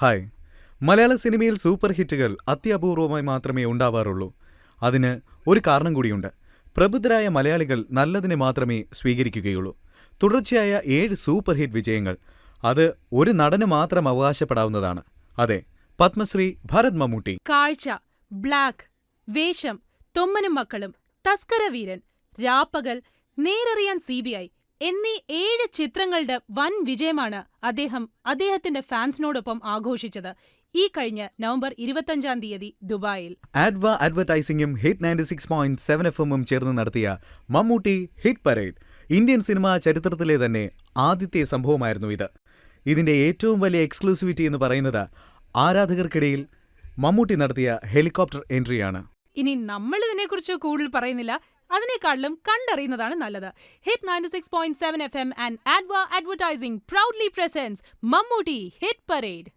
Hi. മലയാള സിനിമയിൽ super ഹിറ്റുകൾ അത്യപൂർവമായി മാത്രമേ ഉണ്ടാവാറുള്ളൂ. അതിന് ഒരു കാരണം കൂടിയുണ്ട്. പ്രബുദ്ധരായ മലയാളികൾ നല്ലതിനെ മാത്രമേ സ്വീകരിക്കുകയുള്ളൂ. തുടർച്ചയായ 7 സൂപ്പർ ഹിറ്റ് വിജയങ്ങൾ അത് ഒരു നടന് മാത്രം അവകാശപ്പെടാവുന്നതാണ്. അതെ, പത്മശ്രീ ഭരത് മമ്മൂട്ടി. കാഴ്ച, ബ്ലാക്ക്, വേഷം, തൊമ്മനും മക്കളും, തസ്കരവീരൻ, രാപ്പകൽ, നേരറിയാൻ CBI എന്നീ 7 ചിത്രങ്ങളുടെ വൻ വിജയമാണ് അദ്ദേഹത്തിന്റെ ഫാൻസിനോടൊപ്പം ആഘോഷിച്ചത് ഈ കഴിഞ്ഞ നവംബർ 25 ദുബായിൽ. ആഡ്വ അഡ്വർടൈസിംഗും ഹിറ്റ് 96.7 FM ചേർന്ന് നടത്തിയ Mammootty hit parade Indian cinema ചരിത്രത്തിലെ തന്നെ ആദ്യത്തെ സംഭവമായിരുന്നു ഇത്. ഇതിന്റെ ഏറ്റവും വലിയ എക്സ്ക്ലൂസിവിറ്റി എന്ന് പറയുന്നത് ആരാധകർക്കിടയിൽ മമ്മൂട്ടി നടത്തിയ ഹെലികോപ്റ്റർ എൻട്രിയാണ്. ഇനി നമ്മൾ ഇതിനെക്കുറിച്ച് കൂടുതൽ പറയുന്നില്ല, അതിനേക്കാളും കണ്ടറിയുന്നതാണ് നല്ലത്. ഹിറ്റ് 96.7 FM ആൻഡ് ആഡ്വ advertising proudly presents Mammootty hit parade.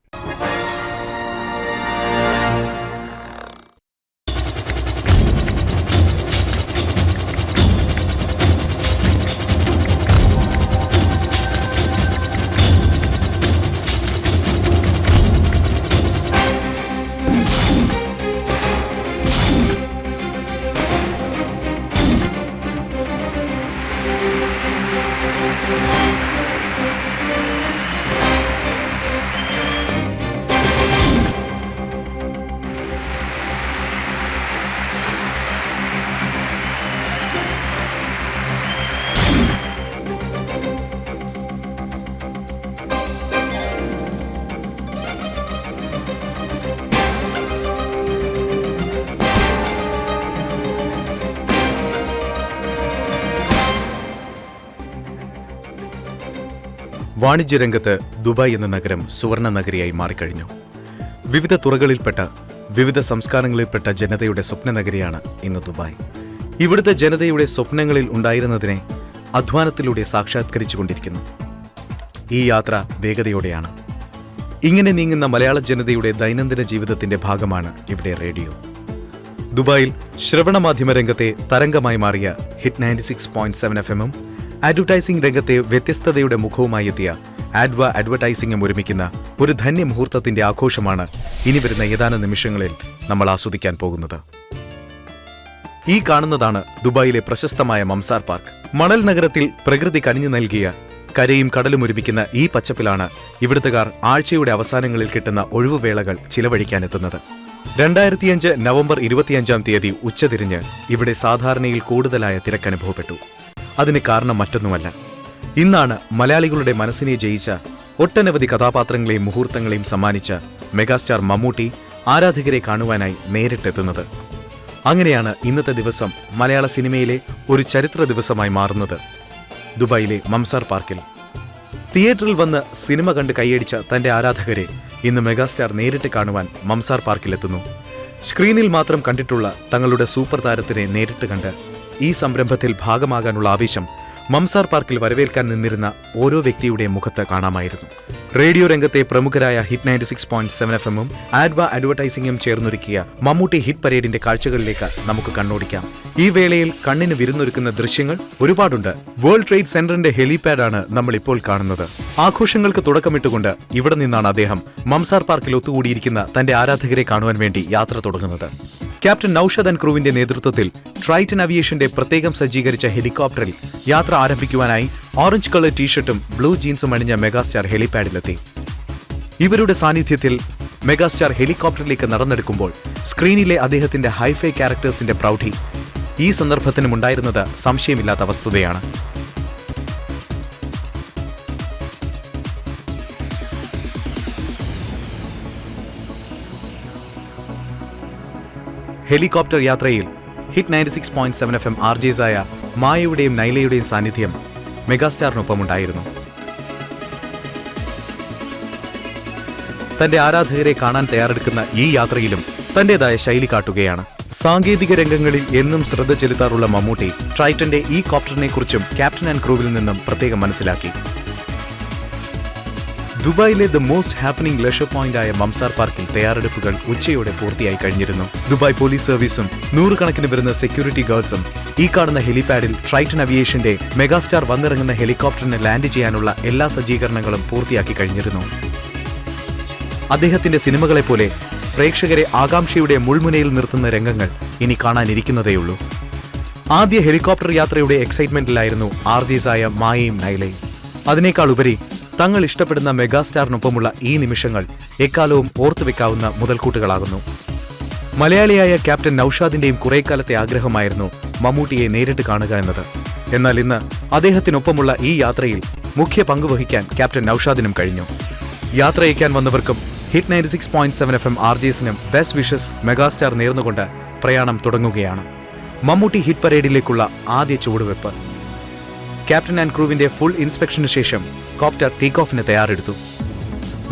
വാണിജ്യരംഗത്ത് ദുബായ് എന്ന നഗരം സുവർണ നഗരിയായി മാറിക്കഴിഞ്ഞു. വിവിധ തുറകളിൽപ്പെട്ട വിവിധ സംസ്കാരങ്ങളിൽപ്പെട്ട ജനതയുടെ സ്വപ്ന നഗരിയാണ് ഇന്ന് ദുബായ്. ഇവിടുത്തെ ജനതയുടെ സ്വപ്നങ്ങളിൽ ഉണ്ടായിരുന്നതിനെ അധ്വാനത്തിലൂടെ സാക്ഷാത്കരിച്ചുകൊണ്ടിരിക്കുന്നു. ഈ യാത്ര വേഗതയോടെയാണ്. ഇങ്ങനെ നീങ്ങുന്ന മലയാള ജനതയുടെ ദൈനംദിന ജീവിതത്തിന്റെ ഭാഗമാണ് ഇവിടെ റേഡിയോ. ദുബായിൽ ശ്രവണമാധ്യമ രംഗത്തെ തരംഗമായി മാറിയ ഹിറ്റ് 96.7 FM അഡ്വർടൈസിംഗ് രംഗത്തെ വ്യത്യസ്തതയുടെ മുഖവുമായി എത്തിയ ആഡ്വ അഡ്വർടൈസിംഗും ഒരുമിക്കുന്ന ഒരു ധന്യമുഹൂർത്തത്തിന്റെ ആഘോഷമാണ് ഇനി വരുന്ന ഏതാനും നിമിഷങ്ങളിൽ നമ്മൾ ആസ്വദിക്കാൻ പോകുന്നത്. ഈ കാണുന്നതാണ് ദുബായിലെ പ്രശസ്തമായ മംസാർ പാർക്ക്. മണൽ നഗരത്തിൽ പ്രകൃതി കനിഞ്ഞു നൽകിയ കരയും കടലും ഒരുമിക്കുന്ന ഈ പച്ചപ്പിലാണ് ഇവിടുത്തുകാർ ആഴ്ചയുടെ അവസാനങ്ങളിൽ കിട്ടുന്ന ഒഴിവുവേളകൾ ചിലവഴിക്കാനെത്തുന്നത്. 2005 നവംബർ 25 ഉച്ചതിരിഞ്ഞ് ഇവിടെ സാധാരണയിൽ കൂടുതലായ തിരക്കനുഭവപ്പെട്ടു. അതിന് കാരണം മറ്റൊന്നുമല്ല, ഇന്നാണ് മലയാളികളുടെ മനസ്സിനെ ജയിച്ച ഒട്ടനവധി കഥാപാത്രങ്ങളെയും മുഹൂർത്തങ്ങളെയും സമ്മാനിച്ച മെഗാസ്റ്റാർ മമ്മൂട്ടി ആരാധകരെ കാണുവാനായി നേരിട്ടെത്തുന്നത്. അങ്ങനെയാണ് ഇന്നത്തെ ദിവസം മലയാള സിനിമയിലെ ഒരു ചരിത്ര ദിവസമായി മാറുന്നത്. ദുബായിലെ മംസാർ പാർക്കിൽ തിയേറ്ററിൽ വന്ന് സിനിമ കണ്ട് കൈയടിച്ച തന്റെ ആരാധകരെ ഇന്ന് മെഗാസ്റ്റാർ നേരിട്ട് കാണുവാൻ മംസാർ പാർക്കിലെത്തുന്നു. സ്ക്രീനിൽ മാത്രം കണ്ടിട്ടുള്ള തങ്ങളുടെ സൂപ്പർ താരത്തിനെ നേരിട്ട് കണ്ട് ഈ സംരംഭത്തിൽ ഭാഗമാകാനുള്ള ആവേശം മംസാർ പാർക്കിൽ വരവേൽക്കാൻ നിന്നിരുന്ന ഓരോ വ്യക്തിയുടെ മുഖത്ത് കാണാമായിരുന്നു. റേഡിയോ രംഗത്തെ പ്രമുഖരായ ഹിറ്റ് 96.7 FM ആഡ്വ അഡ്വർടൈസിംഗും ചേർന്നൊരുക്കിയ മമ്മൂട്ടി ഹിറ്റ് പരേഡിന്റെ കാഴ്ചകളിലേക്ക് നമുക്ക് കണ്ണോടിക്കാം. ഈ വേളയിൽ കണ്ണിന് വിരുന്നൊരുക്കുന്ന ദൃശ്യങ്ങൾ ഒരുപാടുണ്ട്. വേൾഡ് ട്രേഡ് സെന്ററിന്റെ ഹെലിപാഡാണ് നമ്മൾ ഇപ്പോൾ കാണുന്നത്. ആഘോഷങ്ങൾക്ക് തുടക്കമിട്ടുകൊണ്ട് ഇവിടെ നിന്നാണ് അദ്ദേഹം മംസാർ പാർക്കിൽ ഒത്തുകൂടിയിരിക്കുന്ന തന്റെ ആരാധകരെ കാണുവാൻ വേണ്ടി യാത്ര തുടങ്ങുന്നത്. ക്യാപ്റ്റൻ നൌഷദ് ആൻഡ് ക്രൂവിന്റെ നേതൃത്വത്തിൽ ട്രൈറ്റൻ അവിയേഷന്റെ പ്രത്യേകം സജ്ജീകരിച്ച ഹെലികോപ്റ്ററിൽ യാത്ര ആരംഭിക്കുവാനായി ഓറഞ്ച് കളർ ടീഷർട്ടും ബ്ലൂ ജീൻസും അണിഞ്ഞ മെഗാസ്റ്റാർ ഹെലിപാഡിലെത്തി. ഇവരുടെ സാന്നിധ്യത്തിൽ മെഗാസ്റ്റാർ ഹെലികോപ്റ്ററിലേക്ക് നടന്നെടുക്കുമ്പോൾ സ്ക്രീനിലെ അദ്ദേഹത്തിന്റെ ഹൈഫൈ ക്യാരക്ടേഴ്സിന്റെ പ്രൗഢി ഈ സന്ദർഭത്തിനും ഉണ്ടായിരുന്നത് സംശയമില്ലാത്ത വസ്തുതയാണ്. ഹെലികോപ്റ്റർ യാത്രയിൽ ഹിറ്റ് 96.7 FM RJസായ മായയുടെയും നൈലയുടെയും സാന്നിധ്യം മെഗാസ്റ്റാറിനൊപ്പമുണ്ടായിരുന്നു. തന്റെ ആരാധകരെ കാണാൻ തയ്യാറെടുക്കുന്ന ഈ യാത്രയിലും തന്റേതായ ശൈലി കാട്ടുകയാണ്. സാങ്കേതിക രംഗങ്ങളിൽ എന്നും ശ്രദ്ധ ചെലുത്താറുള്ള മമ്മൂട്ടി ട്രൈറ്റന്റെ ഈ കോപ്റ്ററിനെക്കുറിച്ചും ക്യാപ്റ്റൻ ആൻഡ് ക്രൂവിൽ നിന്നും പ്രത്യേകം മനസ്സിലാക്കി. ദുബായിലെ ദ മോസ്റ്റ് ഹാപ്പനിംഗ് ലെഷർ പോയിന്റായ മംസാർ പാർക്കിൽ തയ്യാറെടുപ്പുകൾ ഉച്ചയോടെ പൂർത്തിയായി കഴിഞ്ഞിരുന്നു. ദുബായ് പോലീസ് സർവീസും 100 കണക്കിന് വരുന്ന സെക്യൂരിറ്റി ഗാർഡ്സും ഈ കാണുന്ന ഹെലിപാഡിൽ ട്രൈറ്റൻ അവിയേഷന്റെ മെഗാസ്റ്റാർ വന്നിറങ്ങുന്ന ഹെലികോപ്റ്ററിന് ലാൻഡ് ചെയ്യാനുള്ള എല്ലാ സജ്ജീകരണങ്ങളും പൂർത്തിയാക്കി കഴിഞ്ഞിരുന്നു. അദ്ദേഹത്തിന്റെ സിനിമകളെപ്പോലെ പ്രേക്ഷകരെ ആകാംക്ഷയുടെ മുൾമുനയിൽ നിർത്തുന്ന രംഗങ്ങൾ ഇനി കാണാനിരിക്കുന്നതേയുള്ളൂ. ആദ്യ ഹെലികോപ്റ്റർ യാത്രയുടെ എക്സൈറ്റ്മെന്റിലായിരുന്നു ആർജീസായ മായയും നൈലയും. അതിനേക്കാൾ ഉപരി തങ്ങൾ ഇഷ്ടപ്പെടുന്ന മെഗാസ്റ്റാറിനൊപ്പമുള്ള ഈ നിമിഷങ്ങൾ എക്കാലവും ഓർത്തുവെക്കാവുന്ന മുതൽക്കൂട്ടുകളാകുന്നു. മലയാളിയായ ക്യാപ്റ്റൻ നൌഷാദിന്റെയും കുറേക്കാലത്തെ ആഗ്രഹമായിരുന്നു മമ്മൂട്ടിയെ നേരിട്ട് കാണുക എന്നത്. എന്നാൽ ഇന്ന് അദ്ദേഹത്തിനൊപ്പമുള്ള ഈ യാത്രയിൽ മുഖ്യ പങ്കുവഹിക്കാൻ ക്യാപ്റ്റൻ നൌഷാദിനും കഴിഞ്ഞു. യാത്രയക്കാൻ വന്നവർക്കും ഹിറ്റ് 96.7 FM RJസിനും ബെസ്റ്റ് വിഷസ് മെഗാസ്റ്റാർ നേർന്നുകൊണ്ട് പ്രയാണം തുടങ്ങുകയാണ്. മമ്മൂട്ടി ഹിറ്റ് പരേഡിലേക്കുള്ള ആദ്യ ചുവടുവെപ്പ്. ക്യാപ്റ്റൻ ആൻഡ് ക്രൂവിന്റെ ഫുൾ ഇൻസ്പെക്ഷന് ശേഷം കോപ്റ്റർ ടേക്ക് ഓഫിന് തയ്യാറെടുത്തു.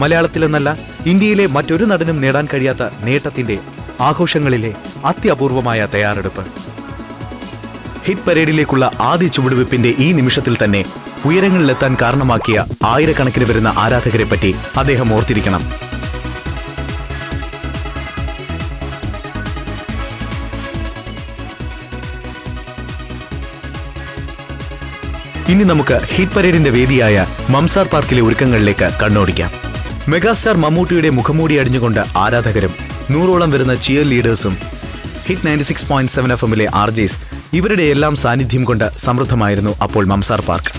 മലയാളത്തിലെന്നല്ല ഇന്ത്യയിലെ മറ്റൊരു നടനും നേടാൻ കഴിയാത്ത നേട്ടത്തിന്റെ ആഘോഷങ്ങളിലെ അത്യപൂർവമായ തയ്യാറെടുപ്പ്. ഹിറ്റ് പരേഡിലേക്കുള്ള ആദ്യ ചുവടുവെപ്പിന്റെ ഈ നിമിഷത്തിൽ തന്നെ ഉയരങ്ങളിലെത്താൻ കാരണമാക്കിയ ആയിരക്കണക്കിന് വരുന്ന ആരാധകരെ പറ്റി അദ്ദേഹം ഓർത്തിരിക്കണം. ഇനി നമുക്ക് ഹിറ്റ് പരേഡിന്റെ വേദിയായ മംസാർ പാർക്കിലെ ഒരുക്കങ്ങളിലേക്ക് കണ്ണോടിക്കാം. മെഗാസ്റ്റാർ മമ്മൂട്ടിയുടെ മുഖംമൂടി അടിഞ്ഞുകൊണ്ട് ആരാധകരും 100ഓളം വരുന്ന ചിയർ ലീഡേഴ്സും ഹിറ്റ് 96.7 FMലെ RJs ഇവരുടെ എല്ലാം സാന്നിധ്യം കൊണ്ട് സമൃദ്ധമായിരുന്നു അപ്പോൾ മംസാർ പാർക്ക്.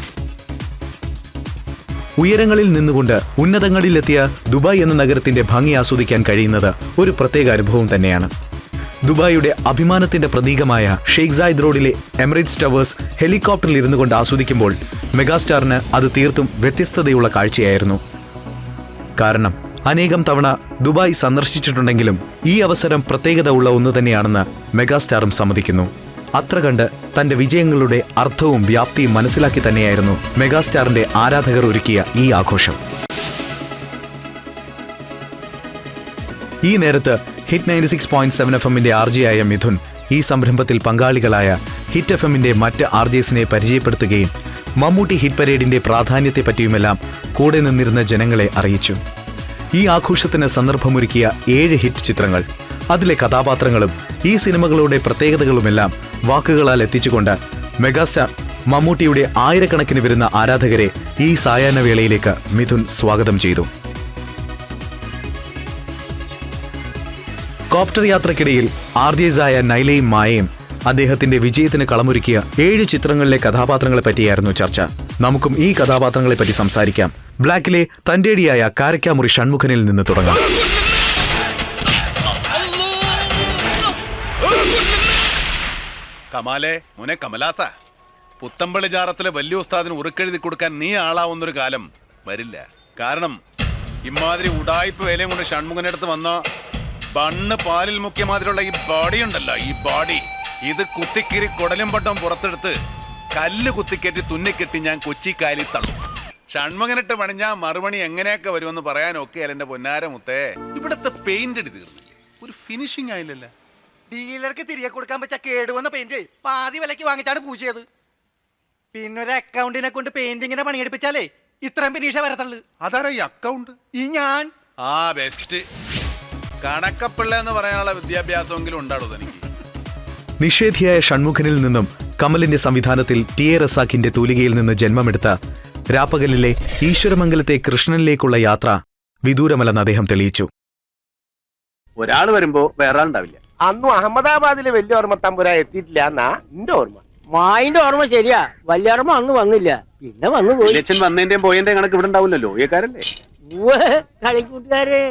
ഉയരങ്ങളിൽ നിന്നുകൊണ്ട് ഉന്നതങ്ങളിലെത്തിയ ദുബായ് എന്ന നഗരത്തിന്റെ ഭംഗി ആസ്വദിക്കാൻ കഴിയുന്നത് ഒരു പ്രത്യേക അനുഭവം തന്നെയാണ്. ദുബായിയുടെ അഭിമാനത്തിന്റെ പ്രതീകമായ ഷെയ്ഖ് സായിദ് റോഡിലെ എമിറേറ്റ്സ് ടവേഴ്സ് ഹെലികോപ്റ്ററിൽ ഇരുന്നു കൊണ്ട് ആസ്വദിക്കുമ്പോൾ മെഗാസ്റ്റാറിന് അത് തീർത്തും വ്യത്യസ്തതയുള്ള കാഴ്ചയായിരുന്നു. കാരണം അനേകം തവണ ദുബായ് സന്ദർശിച്ചിട്ടുണ്ടെങ്കിലും ഈ അവസരം പ്രത്യേകത ഉള്ള ഒന്ന് തന്നെയാണെന്ന് മെഗാസ്റ്റാറും സമ്മതിക്കുന്നു. അത്ര കണ്ട് തന്റെ വിജയങ്ങളുടെ അർത്ഥവും വ്യാപ്തിയും മനസ്സിലാക്കി തന്നെയായിരുന്നു മെഗാസ്റ്റാറിന്റെ ആരാധകർ ഒരുക്കിയ ഈ ആഘോഷം. ഈ നേരത്ത് ഹിറ്റ് 96.7 FMന്റെ RJ-ആയ മിഥുൻ ഈ സംരംഭത്തിൽ പങ്കാളികളായ ഹിറ്റ് FMന്റെ മറ്റ് RJസിനെ പരിചയപ്പെടുത്തുകയും മമ്മൂട്ടി ഹിറ്റ് പരേഡിന്റെ പ്രാധാന്യത്തെപ്പറ്റിയുമെല്ലാം കൂടെ നിന്നിരുന്ന ജനങ്ങളെ അറിയിച്ചു. ഈ ആഘോഷത്തിന് സന്ദർഭമൊരുക്കിയ 7 ഹിറ്റ് ചിത്രങ്ങൾ, അതിലെ കഥാപാത്രങ്ങളും ഈ സിനിമകളുടെ പ്രത്യേകതകളുമെല്ലാം വാക്കുകളാൽ എത്തിച്ചുകൊണ്ട് മെഗാസ്റ്റാർ മമ്മൂട്ടിയുടെ ആയിരക്കണക്കിന് വരുന്ന ആരാധകരെ ഈ സായാഹ്ന വേളയിലേക്ക് മിഥുൻ സ്വാഗതം ചെയ്തു. കോപ്റ്റർ യാത്രക്കിടയിൽ RJസായ നൈലയും മായയും അദ്ദേഹത്തിന്റെ വിജയത്തിന് കളമൊരുക്കിയ 7 ചിത്രങ്ങളിലെ കഥാപാത്രങ്ങളെ പറ്റിയായിരുന്നു ചർച്ച. നമുക്കും ഈ കഥാപാത്രങ്ങളെ പറ്റി സംസാരിക്കാം. ബ്ലാക്കിലെ തന്റേടിയായ കാരക്കാമുറി ഷൺമുഖനിൽ നിന്ന് തുടങ്ങാം. കമാലെ മോനെ കമലാസ, പുത്തമ്പള്ളി ജാറത്തിലെ വലിയ ഉസ്താദിന് ഉറുക്കെഴുതി കൊടുക്കാൻ നീ ആളാവുന്നൊരു കാലം വരില്ല. കാരണം ഇമാതിരി ഉടായ്പ വേലയും കൊണ്ട് ഷൺമുഖനടുത്ത് വന്ന ബണ്ണ് പാലിൽ മുഖ്യമാതിരിയുള്ള ഈ ബോഡി ഉണ്ടല്ലോ, ഈ ബോഡി ഇത് കുത്തിക്കിരി കുടലും പട്ടം പുറത്തെടുത്ത് കല്ല് കുത്തിക്കെട്ടി തുന്നിക്കെട്ടി ഞാൻ കൊച്ചിക്കായലിൽ തള്ളും. ഷൺമുഖനിട്ട് പണിഞ്ഞാ മറുപണി എങ്ങനെയൊക്കെ വരുമെന്ന് പറയാനൊക്കെ എന്റെ പൊന്നാര മുത്തേ. ഇവിടത്തെ പെയിന്റ് അടി തീർന്നില്ല, ഒരു ഫിനിഷിംഗ് ആയില്ലല്ലോ. ഡീലർക്ക് തിരികെ കൊടുക്കാൻ പറ്റ കേടുവന്ന പെയിന്റ് പാതി വിലക്ക് വാങ്ങിച്ചാണ് പൂജയത്. പിന്നെ ഒരു അക്കൗണ്ടിനെ കൊണ്ട് പെയിന്റിങ്ങിനെ പണിയെടുപ്പിച്ചാലേ ഇത്രയും ഫിനിഷ വരത്തുള്ളു. അതാരാ ഈ അക്കൗണ്ട്? ഈ ഞാൻ ബെസ്റ്റ് കണക്കപ്പിള്ള എന്ന് പറയാനുള്ള വിദ്യാഭ്യാസമെങ്കിലും ഉണ്ടാടോ തനിക്ക്. നിഷേധിയായ ഷൺമുഖനിൽ നിന്നും കമലിന്റെ സംവിധാനത്തിൽ ടി എ റസാഖിന്റെ തൂലികയിൽ നിന്ന് ജന്മമെടുത്ത രാപ്പകലിലെ ഈശ്വരമംഗലത്തെ കൃഷ്ണനിലേക്കുള്ള യാത്ര വിദൂരമല്ലെന്ന് അദ്ദേഹം തെളിയിച്ചു. ഒരാൾ വരുമ്പോ വേറെ ആളുണ്ടാവില്ല. അന്നും അഹമ്മദാബാദിലെ വലിയ ഓർമ്മ തമ്പുര എത്തിയിട്ടില്ല എന്നാ എന്റെ ഓർമ്മ. മായിന്റെ ഓർമ്മ ശരിയാ, വല്യാർമ്മ അന്ന് വന്നില്ല, പിന്നെ വന്നു പോയി. ലക്ഷൻ വന്നതിന്റെയും പോയതിന്റെയും കണക്ക് ഇവിടെ ഉണ്ടാവില്ലല്ലോ, ഏക്കാരല്ലേ? കളിക്കൂട്ടുകാര്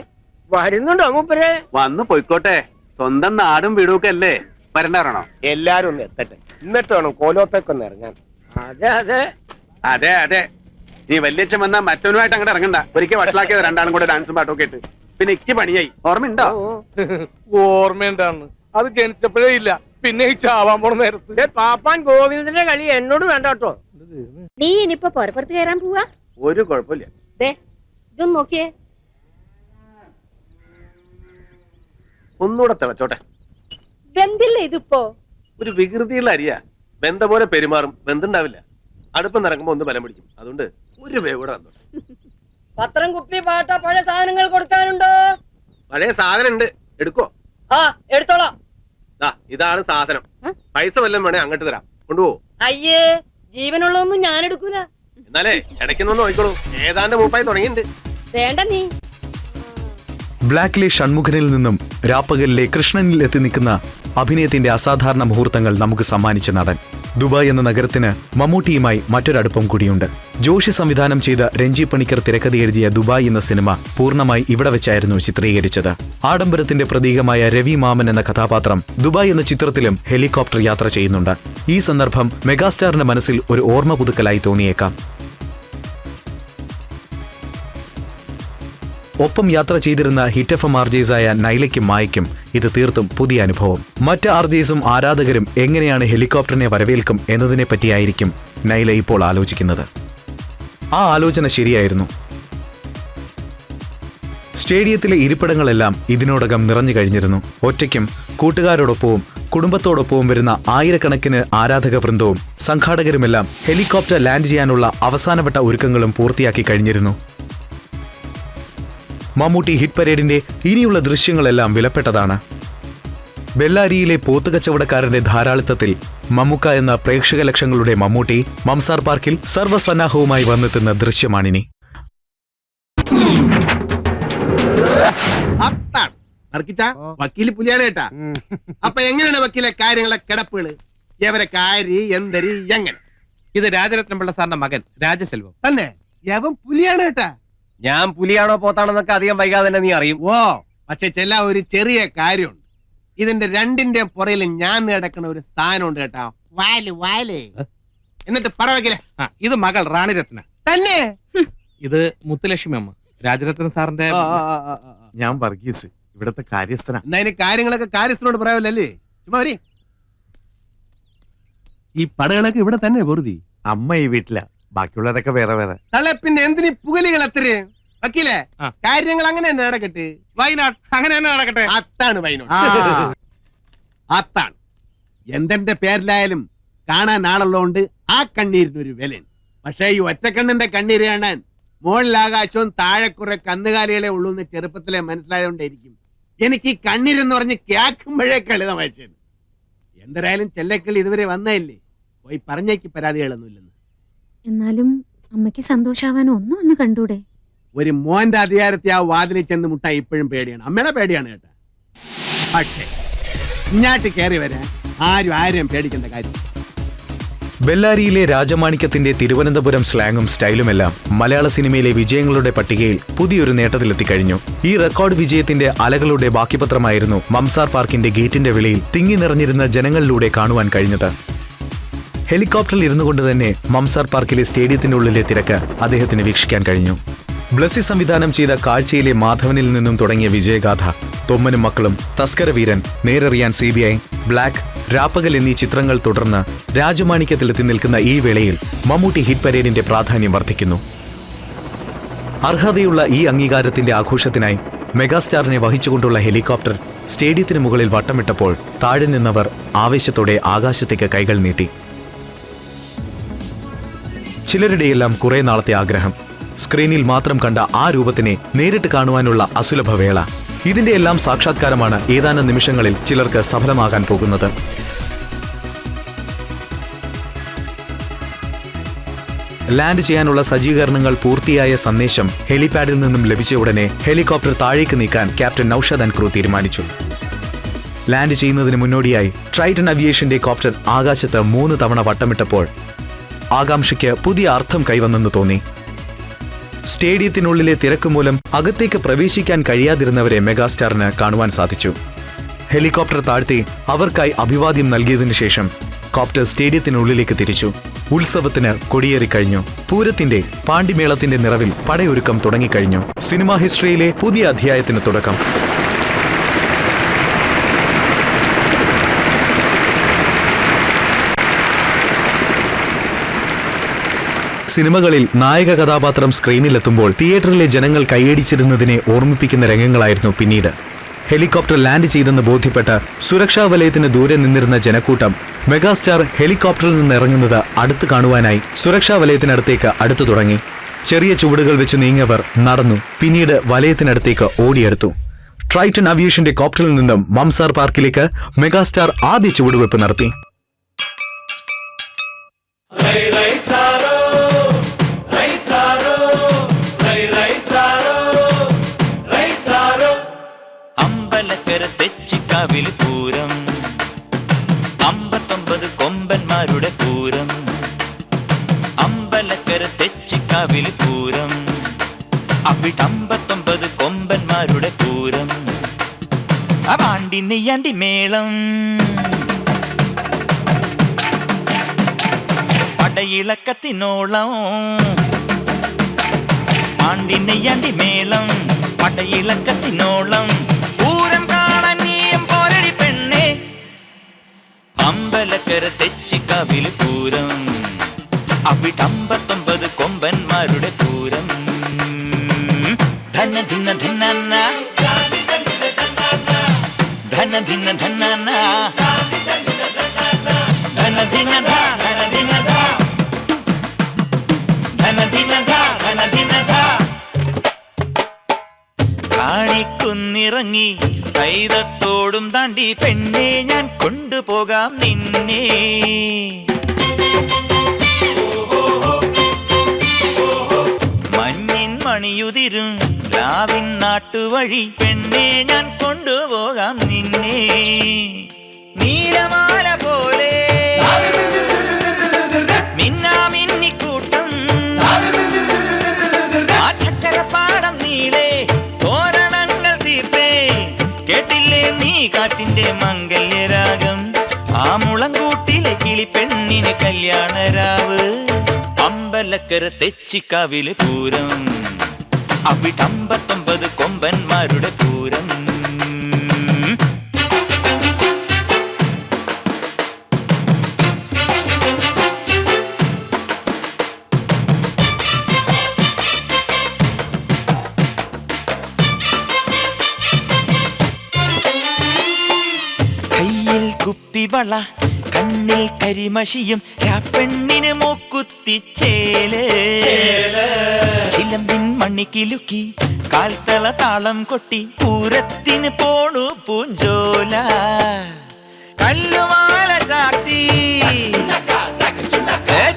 വരുന്നുണ്ടോ മൂപ്പര്? വന്നു പോയിക്കോട്ടെ, സ്വന്തം നാടും വീടും ഒക്കെ അല്ലേ, വരണ്ടാറണോ? എല്ലാരും ഒന്ന് എത്തട്ടെ, എന്നിട്ട് വേണം കോലോത്തേക്കൊന്ന് ഇറങ്ങാൻ. അതെ അതെ അതെ അതെ, നീ വല്യച്ഛൻ വന്നാ മറ്റവനുമായിട്ട് അങ്ങോട്ട് ഇറങ്ങണ്ട. ഒരിക്കൽ വഷളാക്കിയത് രണ്ടാളും കൂടെ ഡാൻസും പാട്ടും ഒക്കെ ഇട്ട്. പിന്നെ എനിക്ക് പണിയായി, ഓർമ്മയുണ്ടോ? ഓർമ്മയുണ്ടാന്ന്, അത് ജനിച്ചപ്പോഴേ ഇല്ല, പിന്നെ ഈ ചാവാൻ പോണ നേരത്ത്. പാപ്പാൻ ഗോവിന്ദന്റെ കളി എന്നോട് വേണ്ട കേട്ടോ. നീ ഇനിയിപ്പോ പുറപ്പുറത്ത് കയറാൻ പോവാ? ഒരു കുഴപ്പമില്ല. ഇതൊന്ന് നോക്കിയേ. ഒന്നുകൂടെ തിളച്ചോട്ടെ. വെന്തില്ല ഇതിപ്പോ? ഒരു വികൃതിയുള്ള അരിയാ, ബന്ധ പോലെ പെരുമാറും, ബന്ധുണ്ടാവില്ല. അടുപ്പം നിറങ്ങുമ്പോ ഒന്ന് ബലം പിടിക്കും. അതുകൊണ്ട് ഒരു വേവ് കൂടെ വന്നു. പത്രം, കുപ്പി, പാട്ട, പഴയ സാധനങ്ങൾ കൊടുക്കാനുണ്ടോ? പഴയ സാധനം ഉണ്ട്, എടുക്കോ? ആ എടുത്തോളാം. ഇതാണ് സാധനം. പൈസ വല്ലതും വേണേ അങ്ങോട്ട് തരാം, കൊണ്ടുപോകോ? അയ്യേ, ജീവനുള്ളതൊന്നും ഞാൻ എടുക്കൂല. എന്നാലേ ഇടയ്ക്കൊന്ന് നോക്കിക്കോളൂ, ഏതാണ്ട് മൂപ്പായി തുടങ്ങിയിട്ടുണ്ട്. വേണ്ട നീ. ബ്ലാക്കിലെ ഷൺമുഖനിൽ നിന്നും രാപ്പകലിലെ കൃഷ്ണനിൽ എത്തി നിൽക്കുന്ന അഭിനയത്തിന്റെ അസാധാരണ മുഹൂർത്തങ്ങൾ നമുക്ക് സമ്മാനിച്ച നടൻ. ദുബായ് എന്ന നഗരത്തിന് മമ്മൂട്ടിയുമായി മറ്റൊരടുപ്പം കൂടിയുണ്ട്. ജോഷി സംവിധാനം ചെയ്ത രഞ്ജി പണിക്കർ തിരക്കഥ എഴുതിയ ദുബായ് എന്ന സിനിമ പൂർണ്ണമായി ഇവിടെ വെച്ചായിരുന്നു ചിത്രീകരിച്ചത്. ആഡംബരത്തിന്റെ പ്രതീകമായ രവി മാമൻ എന്ന കഥാപാത്രം ദുബായ് എന്ന ചിത്രത്തിലും ഹെലികോപ്റ്റർ യാത്ര ചെയ്യുന്നുണ്ട്. ഈ സന്ദർഭം മെഗാസ്റ്റാറിന്റെ മനസ്സിൽ ഒരു ഓർമ്മ പുതുക്കലായി തോന്നിയേക്കാം. ഒപ്പം യാത്ര ചെയ്തിരുന്ന ഹിറ്റ് FM ആർജേസായ നൈലയ്ക്കും മായയ്ക്കും ഇത് തീർത്തും പുതിയ അനുഭവം. മറ്റ് ആർജേസും ആരാധകരും എങ്ങനെയാണ് ഹെലികോപ്റ്ററിനെ വരവേൽക്കും എന്നതിനെ പറ്റിയായിരിക്കും നൈല ഇപ്പോൾ ആലോചിക്കുന്നത്. ആ ആലോചന ശരിയായിരുന്നു. സ്റ്റേഡിയത്തിലെ ഇരിപ്പിടങ്ങളെല്ലാം ഇതിനോടകം നിറഞ്ഞു കഴിഞ്ഞിരുന്നു. ഒറ്റയ്ക്കും കൂട്ടുകാരോടൊപ്പവും കുടുംബത്തോടൊപ്പവും വരുന്ന ആയിരക്കണക്കിന് ആരാധക വൃന്ദവും സംഘാടകരുമെല്ലാം ഹെലികോപ്റ്റർ ലാൻഡ് ചെയ്യാനുള്ള അവസാനവട്ട ഒരുക്കങ്ങളും പൂർത്തിയാക്കി കഴിഞ്ഞിരുന്നു. മമ്മൂട്ടി ഹിറ്റ് പരേഡിന്റെ ഇനിയുള്ള ദൃശ്യങ്ങളെല്ലാം വിലപ്പെട്ടതാണ്. ബെല്ലാരിയിലെ പോത്തുകച്ചവടക്കാരന്റെ ധാരാളിത്തത്തിൽ മമ്മൂക്ക എന്ന പ്രേക്ഷക ലക്ഷങ്ങളുടെ മമ്മൂട്ടി മംസാർ പാർക്കിൽ സർവ്വസന്നാഹവുമായി വന്നെത്തുന്ന ദൃശ്യമാണിനി. വക്കീല് പുലിയാണ് കേട്ടാ. അപ്പൊ എങ്ങനെയാണ് വക്കീലെ കാര്യങ്ങളെ കിടപ്പുകള്? എവരെ കാരി എന്തരി എങ്ങനെ? ഇത് രാജരത്നം പിള്ള സാറിന്റെ മകൻ രാജസെൽവം. തന്നെ യവൻ പുലിയാണ് കേട്ടാ. ഞാൻ പുലിയാണോ പോത്താണെന്നൊക്കെ അധികം വൈകാതെ തന്നെ നീ അറിയും. ഓ, പക്ഷെ ചെല്ല ഒരു ചെറിയ കാര്യമുണ്ട്. ഇതിന്റെ രണ്ടിന്റെ പുറയിൽ ഞാൻ കിടക്കുന്ന ഒരു സ്ഥാനമുണ്ട് കേട്ടാ. വാല് വാല്. എന്നിട്ട് പറവക്കില്ല. ഇത് മകൾ റാണിരത്ന. തന്നെ ഇത് മുത്തുലക്ഷ്മി അമ്മ, രാജരത്ന സാറിന്റെ. ഞാൻ വർഗീസ്, ഇവിടത്തെ കാര്യസ്ഥന. എന്നാ ഇനി കാര്യങ്ങളൊക്കെ കാര്യസ്ഥനോട് പറയാമല്ലേ? ചുമ്മാ വരി. ഈ പടകളൊക്കെ ഇവിടെ തന്നെ വെറുതെ. അമ്മ ഈ വീട്ടില, ബാക്കിയുള്ളവരൊക്കെ വേറെ വേറെ. തള്ളെ പിന്നെ എന്തിനീ പുകലികൾ അത്രയും? വക്കീലേ, കാര്യങ്ങൾ അങ്ങനെ തന്നെ നടക്കട്ടെ. വൈനാട് അങ്ങനെ തന്നെ നടക്കട്ടെ. അത്താണ് വൈനോട്. അത്താണ് എന്തെന്റെ പേരിലായാലും കാണാൻ ആളുള്ളതുകൊണ്ട് ആ കണ്ണീരിനൊരു വിലൻ. പക്ഷേ ഈ ഒറ്റക്കണ്ണിന്റെ കണ്ണീര് കാണാൻ മുകളിലാകാശവും താഴെ കുറെ കന്നുകാലികളെ ഉള്ളൂ എന്ന് ചെറുപ്പത്തിലെ മനസ്സിലായതുകൊണ്ടായിരിക്കും എനിക്ക് ഈ കണ്ണീരെന്ന് പറഞ്ഞ് കേൾക്കുമ്പോഴേ കളിതം വായിച്ചത്. എന്തായാലും ചെല്ലക്കളി ഇതുവരെ വന്നതല്ലേ, പോയി പറഞ്ഞേക്ക് പരാതികളൊന്നുമില്ലെന്ന്. എന്നാലും അമ്മയ്ക്ക് സന്തോഷാവാൻ ഒന്നും ഒന്ന് കണ്ടൂടെ? ഒരു മോന്റെ അധികാരത്തെ ആ വാതിലിൽ ചെന്ന് മുട്ട ഇപ്പോഴും പേടിയാണ്. അമ്മയുടെ പേടിയാണ് കേട്ടാ. പക്ഷേ ഇങ്ങാട്ട് കയറി വരാൻ ആരും പേടിക്കേണ്ട കാര്യം. ബെല്ലാരിയിലെ രാജമാണിക്യത്തിന്റെ തിരുവനന്തപുരം സ്ലാങ്ങും സ്റ്റൈലുമെല്ലാം മലയാള സിനിമയിലെ വിജയങ്ങളുടെ പട്ടികയിൽ പുതിയൊരു നേട്ടത്തിലെത്തിക്കഴിഞ്ഞു. ഈ റെക്കോർഡ് വിജയത്തിന്റെ അലകളുടെ ബാക്കിപത്രമായിരുന്നു മംസാർ പാർക്കിന്റെ ഗേറ്റിന്റെ വെളിയിൽ തിങ്ങി നിറഞ്ഞിരുന്ന ജനങ്ങളിലൂടെ കാണുവാൻ കഴിഞ്ഞത്. ഹെലികോപ്റ്ററിൽ ഇരുന്നു കൊണ്ട് തന്നെ മംസാർ പാർക്കിലെ സ്റ്റേഡിയത്തിന്റെ ഉള്ളിലെ തിരക്ക് അദ്ദേഹത്തിന് വീക്ഷിക്കാൻ കഴിഞ്ഞു. ബ്ലസി സംവിധാനം ചെയ്ത കാഴ്ചയിലെ മാധവനിൽ നിന്നും തുടങ്ങിയ വിജയഗാഥ, തൊമ്മനും മക്കളും, തസ്കരവീരൻ, നേരെറിയാൻ CBI, ബ്ലാക്ക്, രാപ്പകൽ എന്നീ ചിത്രങ്ങൾ തുടർന്ന് രാജമാണിക്യത്തിലെത്തി നിൽക്കുന്ന ഈ വേളയിൽ മമ്മൂട്ടി ഹിറ്റ് പരേഡിന്റെ പ്രാധാന്യം വർദ്ധിക്കുന്നു. അർഹതയുള്ള ഈ അംഗീകാരത്തിന്റെ ആഘോഷത്തിനായി മെഗാസ്റ്റാറിനെ വഹിച്ചുകൊണ്ടുള്ള ഹെലികോപ്റ്റർ സ്റ്റേഡിയത്തിന് മുകളിൽ വട്ടമിട്ടപ്പോൾ താഴെ നിന്നവർ ആവേശത്തോടെ ആകാശത്തേക്ക് കൈകൾ നീട്ടി. ചിലരുടെയെല്ലാം കുറെ നാളത്തെ ആഗ്രഹം, സ്ക്രീനിൽ മാത്രം കണ്ട ആ രൂപത്തിനെ നേരിട്ട് കാണുവാനുള്ള അസുലഭ വേള. ഇതിന്റെ എല്ലാം സാക്ഷാത്കാരമാണ് ഏതാനും നിമിഷങ്ങളിൽ ചിലർക്ക് സഫലമാകാൻ പോകുന്നത്. ലാൻഡ് ചെയ്യാനുള്ള സജ്ജീകരണങ്ങൾ പൂർത്തിയായ സന്ദേശം ഹെലിപാഡിൽ നിന്നും ലഭിച്ച ഉടനെ ഹെലികോപ്റ്റർ താഴേക്ക് നീക്കാൻ ക്യാപ്റ്റൻ നൌഷാദ് ആൻഡ് ക്രൂ തീരുമാനിച്ചു. ലാൻഡ് ചെയ്യുന്നതിന് മുന്നോടിയായി ട്രൈറ്റൺ അവിയേഷന്റെ കോപ്റ്റർ ആകാശത്ത് 3 തവണ വട്ടമിട്ടപ്പോൾ ആകാംക്ഷയ്ക്ക് പുതിയ അർത്ഥം കൈവന്നെന്ന് തോന്നി. സ്റ്റേഡിയത്തിനുള്ളിലെ തിരക്ക് മൂലം അകത്തേക്ക് പ്രവേശിക്കാൻ കഴിയാതിരുന്നവരെ മെഗാസ്റ്റാറിന് കാണുവാൻ സാധിച്ചു. ഹെലികോപ്റ്റർ താഴ്ത്തി അവർക്കായി അഭിവാദ്യം നൽകിയതിനു ശേഷം കോപ്റ്റർ സ്റ്റേഡിയത്തിനുള്ളിലേക്ക് തിരിച്ചു. ഉത്സവത്തിന് കൊടിയേറിക്കഴിഞ്ഞു. പൂരത്തിന്റെ പാണ്ടിമേളത്തിന്റെ നിറവിൽ പടയൊരുക്കം തുടങ്ങിക്കഴിഞ്ഞു. സിനിമാ ഹിസ്റ്ററിയിലെ പുതിയ അധ്യായത്തിന് തുടക്കം. സിനിമകളിൽ നായക കഥാപാത്രം സ്ക്രീനിലെത്തുമ്പോൾ തിയേറ്ററിലെ ജനങ്ങൾ കൈയടിച്ചിരുന്നതിനെ ഓർമ്മിപ്പിക്കുന്ന രംഗങ്ങളായിരുന്നു പിന്നീട്. ഹെലികോപ്റ്റർ ലാൻഡ് ചെയ്തെന്ന് ബോധ്യപ്പെട്ട് സുരക്ഷാ വലയത്തിന് ദൂരെ നിന്നിരുന്ന ജനക്കൂട്ടം മെഗാസ്റ്റാർ ഹെലികോപ്റ്ററിൽ നിന്ന് ഇറങ്ങുന്നത് അടുത്ത് കാണുവാനായി സുരക്ഷാ വലയത്തിനടുത്തേക്ക് അടുത്തു തുടങ്ങി. ചെറിയ ചുവടുകൾ വെച്ച് നീങ്ങിയവർ നടന്നു, പിന്നീട് വലയത്തിനടുത്തേക്ക് ഓടിയെടുത്തു. ട്രൈറ്റൺ അവിയേഷന്റെ കോപ്റ്ററിൽ നിന്നും മംസാർ പാർക്കിലേക്ക് മെഗാസ്റ്റാർ ആദ്യ ചുവടുവെപ്പ് നടത്തി. അമ്പലക്കര തെച്ചിക്കാവിൽ പൂരം, 59 കൊമ്പന്മാരുടെ പൂരം. അമ്പലക്കര തെച്ചിക്കാവിൽ പൂരം, അവിടെ 59 കൊമ്പന്മാരുടെ പൂരം. അവാണ്ടി നെയ്യാണ്ടി മേളം, പടയിളക്കത്തിനോളം. ആണ്ടി നെയ്യാണ്ടി മേളം, പടയിളക്കത്തിനോളം. പൂരം കാണാൻ നീയും പോരടി പെണ്ണെ. അമ്പലക്കര തെച്ചിക്കാവിൽ പൂരം, അവിടെ 59 കൊമ്പന്മാരുടെ പൂരം. ധന ധിന ധന ധന ധിന ധന ധന ധിന ധന ധിന ധന ധിന ധന ധിന ധ. കാണിക്കുന്നിറങ്ങി കൈതത്തോടും താണ്ടി പെണ്ണെ ഞാൻ കൊണ്ടുപോകാം നിന്നെ. മഞ്ഞിൻ മണിയുതിരും ലാവിൻ നാട്ടുവഴി പെണ്ണെ ഞാൻ കൊണ്ടുപോകാം നിന്നെ. നീലമാല പോലെ മിന്നാമിന്നിക്കൂട്ടം, ആ ചക്കരപ്പാടം നീലേ തോരണങ്ങൾ തീർത്തേ. കേട്ടില്ലേ നീ കാറ്റിന്റെ മംഗല്യരാഗം, ആ മുളങ്കൂട്ടിലെ കിളിപ്പെണ്ണിന് കല്യാണരാവ്. അമ്പലക്കര തെച്ചിക്കാവില് പൂരം, അവിടെ 59 കൊമ്പന്മാരുടെ പൂരം. കയ്യിൽ കുപ്പിവള, കണ്ണിൽ കരിമഷിയും, പെണ്ണിന് മൂക്കുത്തിച്ചേല്. ചിലമ്പിൻ മണ്ണിക്കിലുക്കി കാൽത്തള താളം കൊട്ടി പൂരത്തിന് പോണു പൂഞ്ചോല. കല്ലുമാല ചാത്തി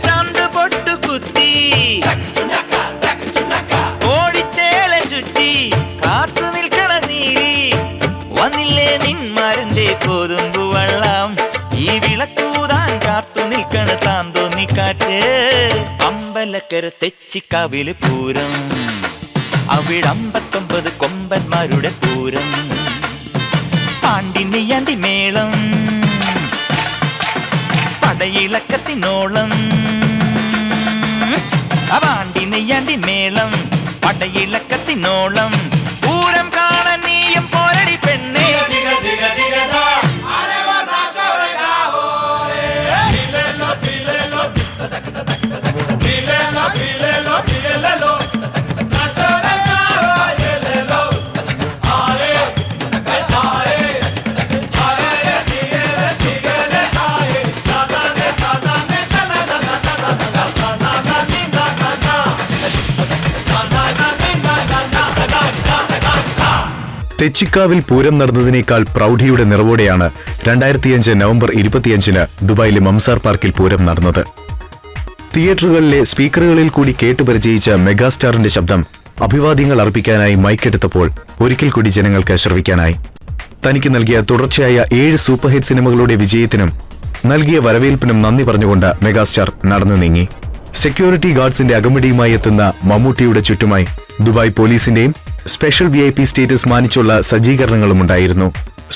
ചാന്ത് പൊട്ടു കുത്തി ഓടിച്ചേല ചുറ്റി കാത്തു നിൽക്കണ നീരി. വന്നില്ലേ നിന്മാരന്റെ കോതുമ്പു വള്ളം, ഈ വിളക്കൂതാൻ കാത്തു നിൽക്കണ താന്തോന്നിക്കാറ്റ്. അമ്പലക്കര തെച്ചിക്കാവില് പൂരം, അവിടെ 59 കൊമ്പന്മാരുടെ പൂരം. പാണ്ടി നെയ്യാണ്ടി മേളം, പടയിളക്കത്തിനോളം. അവാണ്ടി നെയ്യാണ്ടി മേളം, പടയിളക്കത്തിനോളം. പൂരം കാണാൻ നീയും പോരടി പെണ്ണെ. തെച്ചിക്കാവിൽ പൂരം നടന്നതിനേക്കാൾ പ്രൗഢിയുടെ നിറവോടെയാണ് 2005 നവംബർ 25-ന് ദുബായിലെ മംസാർ പാർക്കിൽ പൂരം നടന്നത്. തിയേറ്ററുകളിലെ സ്പീക്കറുകളിൽ കൂടി കേട്ടുപരിചയിച്ച മെഗാസ്റ്റാറിന്റെ ശബ്ദം അഭിവാദ്യങ്ങൾ അർപ്പിക്കാനായി മൈക്കെടുത്തപ്പോൾ ഒരിക്കൽ കൂടി ജനങ്ങൾക്ക് ശ്രവിക്കാനായി. തനിക്ക് നൽകിയ തുടർച്ചയായ 7 സൂപ്പർ ഹിറ്റ് സിനിമകളുടെ വിജയത്തിനും നൽകിയ വരവേൽപ്പിനും നന്ദി പറഞ്ഞുകൊണ്ട് മെഗാസ്റ്റാർ നടന്നു നീങ്ങി. സെക്യൂരിറ്റി ഗാർഡ്സിന്റെ അകമ്പടിയുമായി എത്തുന്ന മമ്മൂട്ടിയുടെ ചുറ്റുമായി ദുബായ് പോലീസിന്റെയും സ്പെഷ്യൽ VIP സ്റ്റേറ്റസ് മാനിച്ചുള്ള സജ്ജീകരണങ്ങളും ഉണ്ടായിരുന്നു.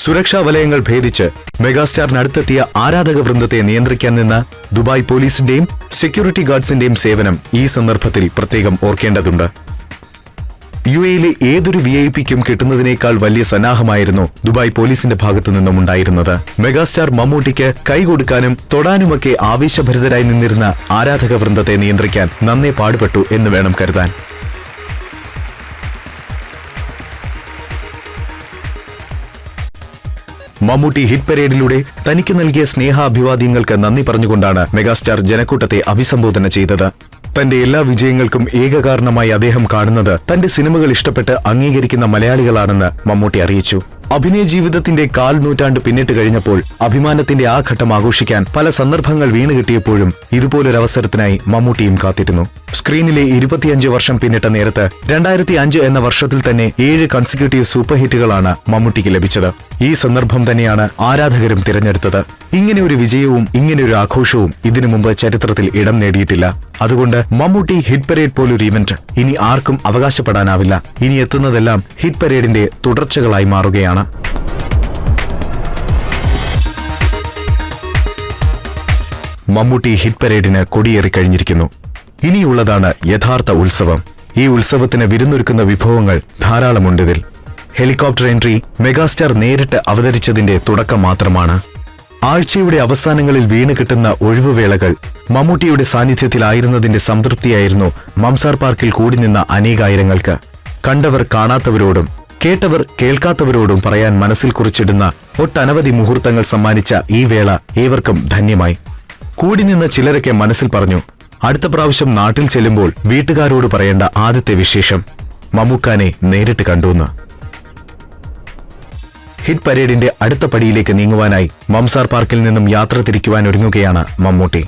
സുരക്ഷാ വലയങ്ങൾ ഭേദിച്ച് മെഗാസ്റ്റാറിനടുത്തെത്തിയ ആരാധക വൃന്ദത്തെ നിയന്ത്രിക്കാൻ നിന്ന ദുബായ് പോലീസിന്റെയും സെക്യൂരിറ്റി ഗാർഡ്സിന്റെയും സേവനം ഈ സന്ദർഭത്തിൽ പ്രത്യേകം ഓർക്കേണ്ടതുണ്ട്. UAE-യിലെ ഏതൊരു VIP-ക്കും കിട്ടുന്നതിനേക്കാൾ വലിയ സന്നാഹമായിരുന്നു ദുബായ് പോലീസിന്റെ ഭാഗത്തു നിന്നും ഉണ്ടായിരുന്നത്. മെഗാസ്റ്റാർ മമ്മൂട്ടിക്ക് കൈകൊടുക്കാനും തൊടാനുമൊക്കെ ആവേശഭരിതരായി നിന്നിരുന്ന ആരാധക വൃന്ദത്തെ നിയന്ത്രിക്കാൻ നന്നേ പാടുപെട്ടു എന്ന് വേണം കരുതാൻ. മമ്മൂട്ടി ഹിറ്റ് പരേഡിലൂടെ തനിക്ക് നൽകിയ സ്നേഹാഭിവാദ്യങ്ങൾക്ക് നന്ദി പറഞ്ഞുകൊണ്ടാണ് മെഗാസ്റ്റാർ ജനക്കൂട്ടത്തെ അഭിസംബോധന ചെയ്തത്. തന്റെ എല്ലാ വിജയങ്ങൾക്കും ഏകകാരണമായി അദ്ദേഹം കാണുന്നത് തന്റെ സിനിമകൾ ഇഷ്ടപ്പെട്ട് അംഗീകരിക്കുന്ന മലയാളികളാണെന്ന് മമ്മൂട്ടി അറിയിച്ചു. അഭിനയ ജീവിതത്തിന്റെ 1/4 നൂറ്റാണ്ട് പിന്നിട്ട് കഴിഞ്ഞപ്പോൾ അഭിമാനത്തിന്റെ ആ ഘട്ടം ആഘോഷിക്കാൻ പല സന്ദർഭങ്ങൾ വീണുകിട്ടിയപ്പോഴും ഇതുപോലൊരവസരത്തിനായി മമ്മൂട്ടിയും കാത്തിരുന്നു. സ്ക്രീനിലെ 25 വർഷം പിന്നിട്ട നേരത്ത് 2005 എന്ന വർഷത്തിൽ തന്നെ 7 കൺസിക്യൂട്ടീവ് സൂപ്പർ ഹിറ്റുകളാണ് മമ്മൂട്ടിക്ക് ലഭിച്ചത്. ഈ സന്ദർഭം തന്നെയാണ് ആരാധകരും തിരഞ്ഞെടുത്തത്. ഇങ്ങനെ ഒരു വിജയവും ഇങ്ങനെ ഒരു ആഘോഷവും ഇതിനു മുമ്പ് ചരിത്രത്തിൽ ഇടം നേടിയിട്ടില്ല. അതുകൊണ്ട് മമ്മൂട്ടി ഹിറ്റ് പരേഡ് പോലൊരു ഇവന്റ് ഇനി ആർക്കും അവകാശപ്പെടാനാവില്ല. ഇനി എത്തുന്നതെല്ലാം ഹിറ്റ് പരേഡിന്റെ തുടർച്ചകളായി മാറുകയാണ്. മമ്മൂട്ടി ഹിറ്റ് പരേഡിന് കൊടിയേറിക്കഴിഞ്ഞിരിക്കുന്നു. ഇനിയുള്ളതാണ് യഥാർത്ഥ ഉത്സവം. ഈ ഉത്സവത്തിന് വിരുന്നൊരുക്കുന്ന വിഭവങ്ങൾ ധാരാളമുണ്ടിതിൽ. ഹെലികോപ്റ്റർ എൻട്രി മെഗാസ്റ്റാർ നേരിട്ട് അവതരിച്ചതിന്റെ തുടക്കം മാത്രമാണ്. ആഴ്ചയുടെ അവസാനങ്ങളിൽ വീണ് കിട്ടുന്ന ഒഴിവുവേളകൾ മമ്മൂട്ടിയുടെ സാന്നിധ്യത്തിലായിരുന്നതിന്റെ സംതൃപ്തിയായിരുന്നു മംസാർ പാർക്കിൽ കൂടി നിന്ന അനേകായിരങ്ങൾക്ക്. കണ്ടവർ കാണാത്തവരോടും കേട്ടവർ കേൾക്കാത്തവരോടും പറയാൻ മനസ്സിൽ കുറിച്ചിടുന്ന ഒട്ടനവധി മുഹൂർത്തങ്ങൾ സമ്മാനിച്ച ഈ വേള ഏവർക്കും ധന്യമായി. കൂടി നിന്ന ചിലരൊക്കെ മനസ്സിൽ പറഞ്ഞു, അടുത്ത പ്രാവശ്യം നാട്ടിൽ ചെല്ലുമ്പോൾ വീട്ടുകാരോട് പറയേണ്ട ആദ്യത്തെ വിശേഷം മമ്മൂക്കാനെ നേരിട്ട് കണ്ടുവെന്ന്. ഹിറ്റ് പരേഡിന്റെ അടുത്ത പടിയിലേക്ക് നീങ്ങുവാനായി മംസാർ പാർക്കിൽ നിന്നും യാത്ര തിരിക്കുവാൻ ഒരുങ്ങുകയാണ് മമ്മൂട്ടി.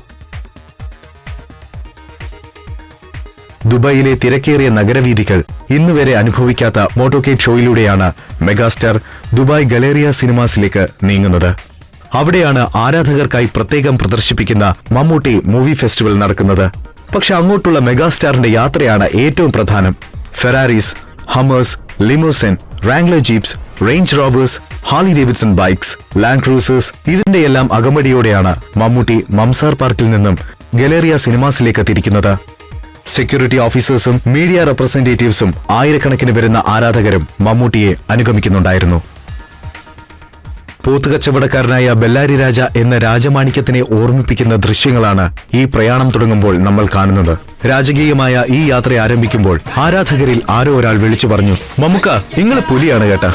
ദുബായിലെ തിരക്കേറിയ നഗരവീഥികൾ ഇന്നുവരെ അനുഭവിക്കാത്ത മോട്ടോക്കേഡ് ഷോയിലൂടെയാണ് മെഗാസ്റ്റാർ ദുബായ് ഗലേറിയ സിനിമാസിലേക്ക് നീങ്ങുന്നത്. അവിടെയാണ് ആരാധകർക്കായി പ്രത്യേകം പ്രദർശിപ്പിക്കുന്ന മമ്മൂട്ടി മൂവി ഫെസ്റ്റിവൽ നടക്കുന്നത്. പക്ഷെ അങ്ങോട്ടുള്ള മെഗാസ്റ്റാറിന്റെ യാത്രയാണ് ഏറ്റവും പ്രധാനം. Ferraris, Hummers, limousine, Wrangler jeeps, Range Rovers, Harley Davidson bikes, Land Cruisers ഇതിന്റെയെല്ലാം അകമ്പടിയോടെയാണ് മമ്മൂട്ടി മംസാർ പാർക്കിൽ നിന്നും ഗലേറിയ സിനിമാസിലേക്ക് തിരിക്കുന്നത്. സെക്യൂരിറ്റി ഓഫീസേഴ്സും മീഡിയ റെപ്രസെന്റേറ്റീവ്സും ആയിരക്കണക്കിന് വരുന്ന ആരാധകരും മമ്മൂട്ടിയെ അനുഗമിക്കുന്നുണ്ടായിരുന്നു. പോത്തുകച്ചവടക്കാരനായ ബെല്ലാരി രാജ എന്ന രാജമാണിക്യത്തിനെ ഓർമ്മിപ്പിക്കുന്ന ദൃശ്യങ്ങളാണ് ഈ പ്രയാണം തുടങ്ങുമ്പോൾ നമ്മൾ കാണുന്നത്. രാജകീയമായ ഈ യാത്ര ആരംഭിക്കുമ്പോൾ ആരാധകരിൽ ആരോ ഒരാൾ വിളിച്ചു പറഞ്ഞു, മമ്മുക്ക നിങ്ങള് പുലിയാണ് കേട്ടാ.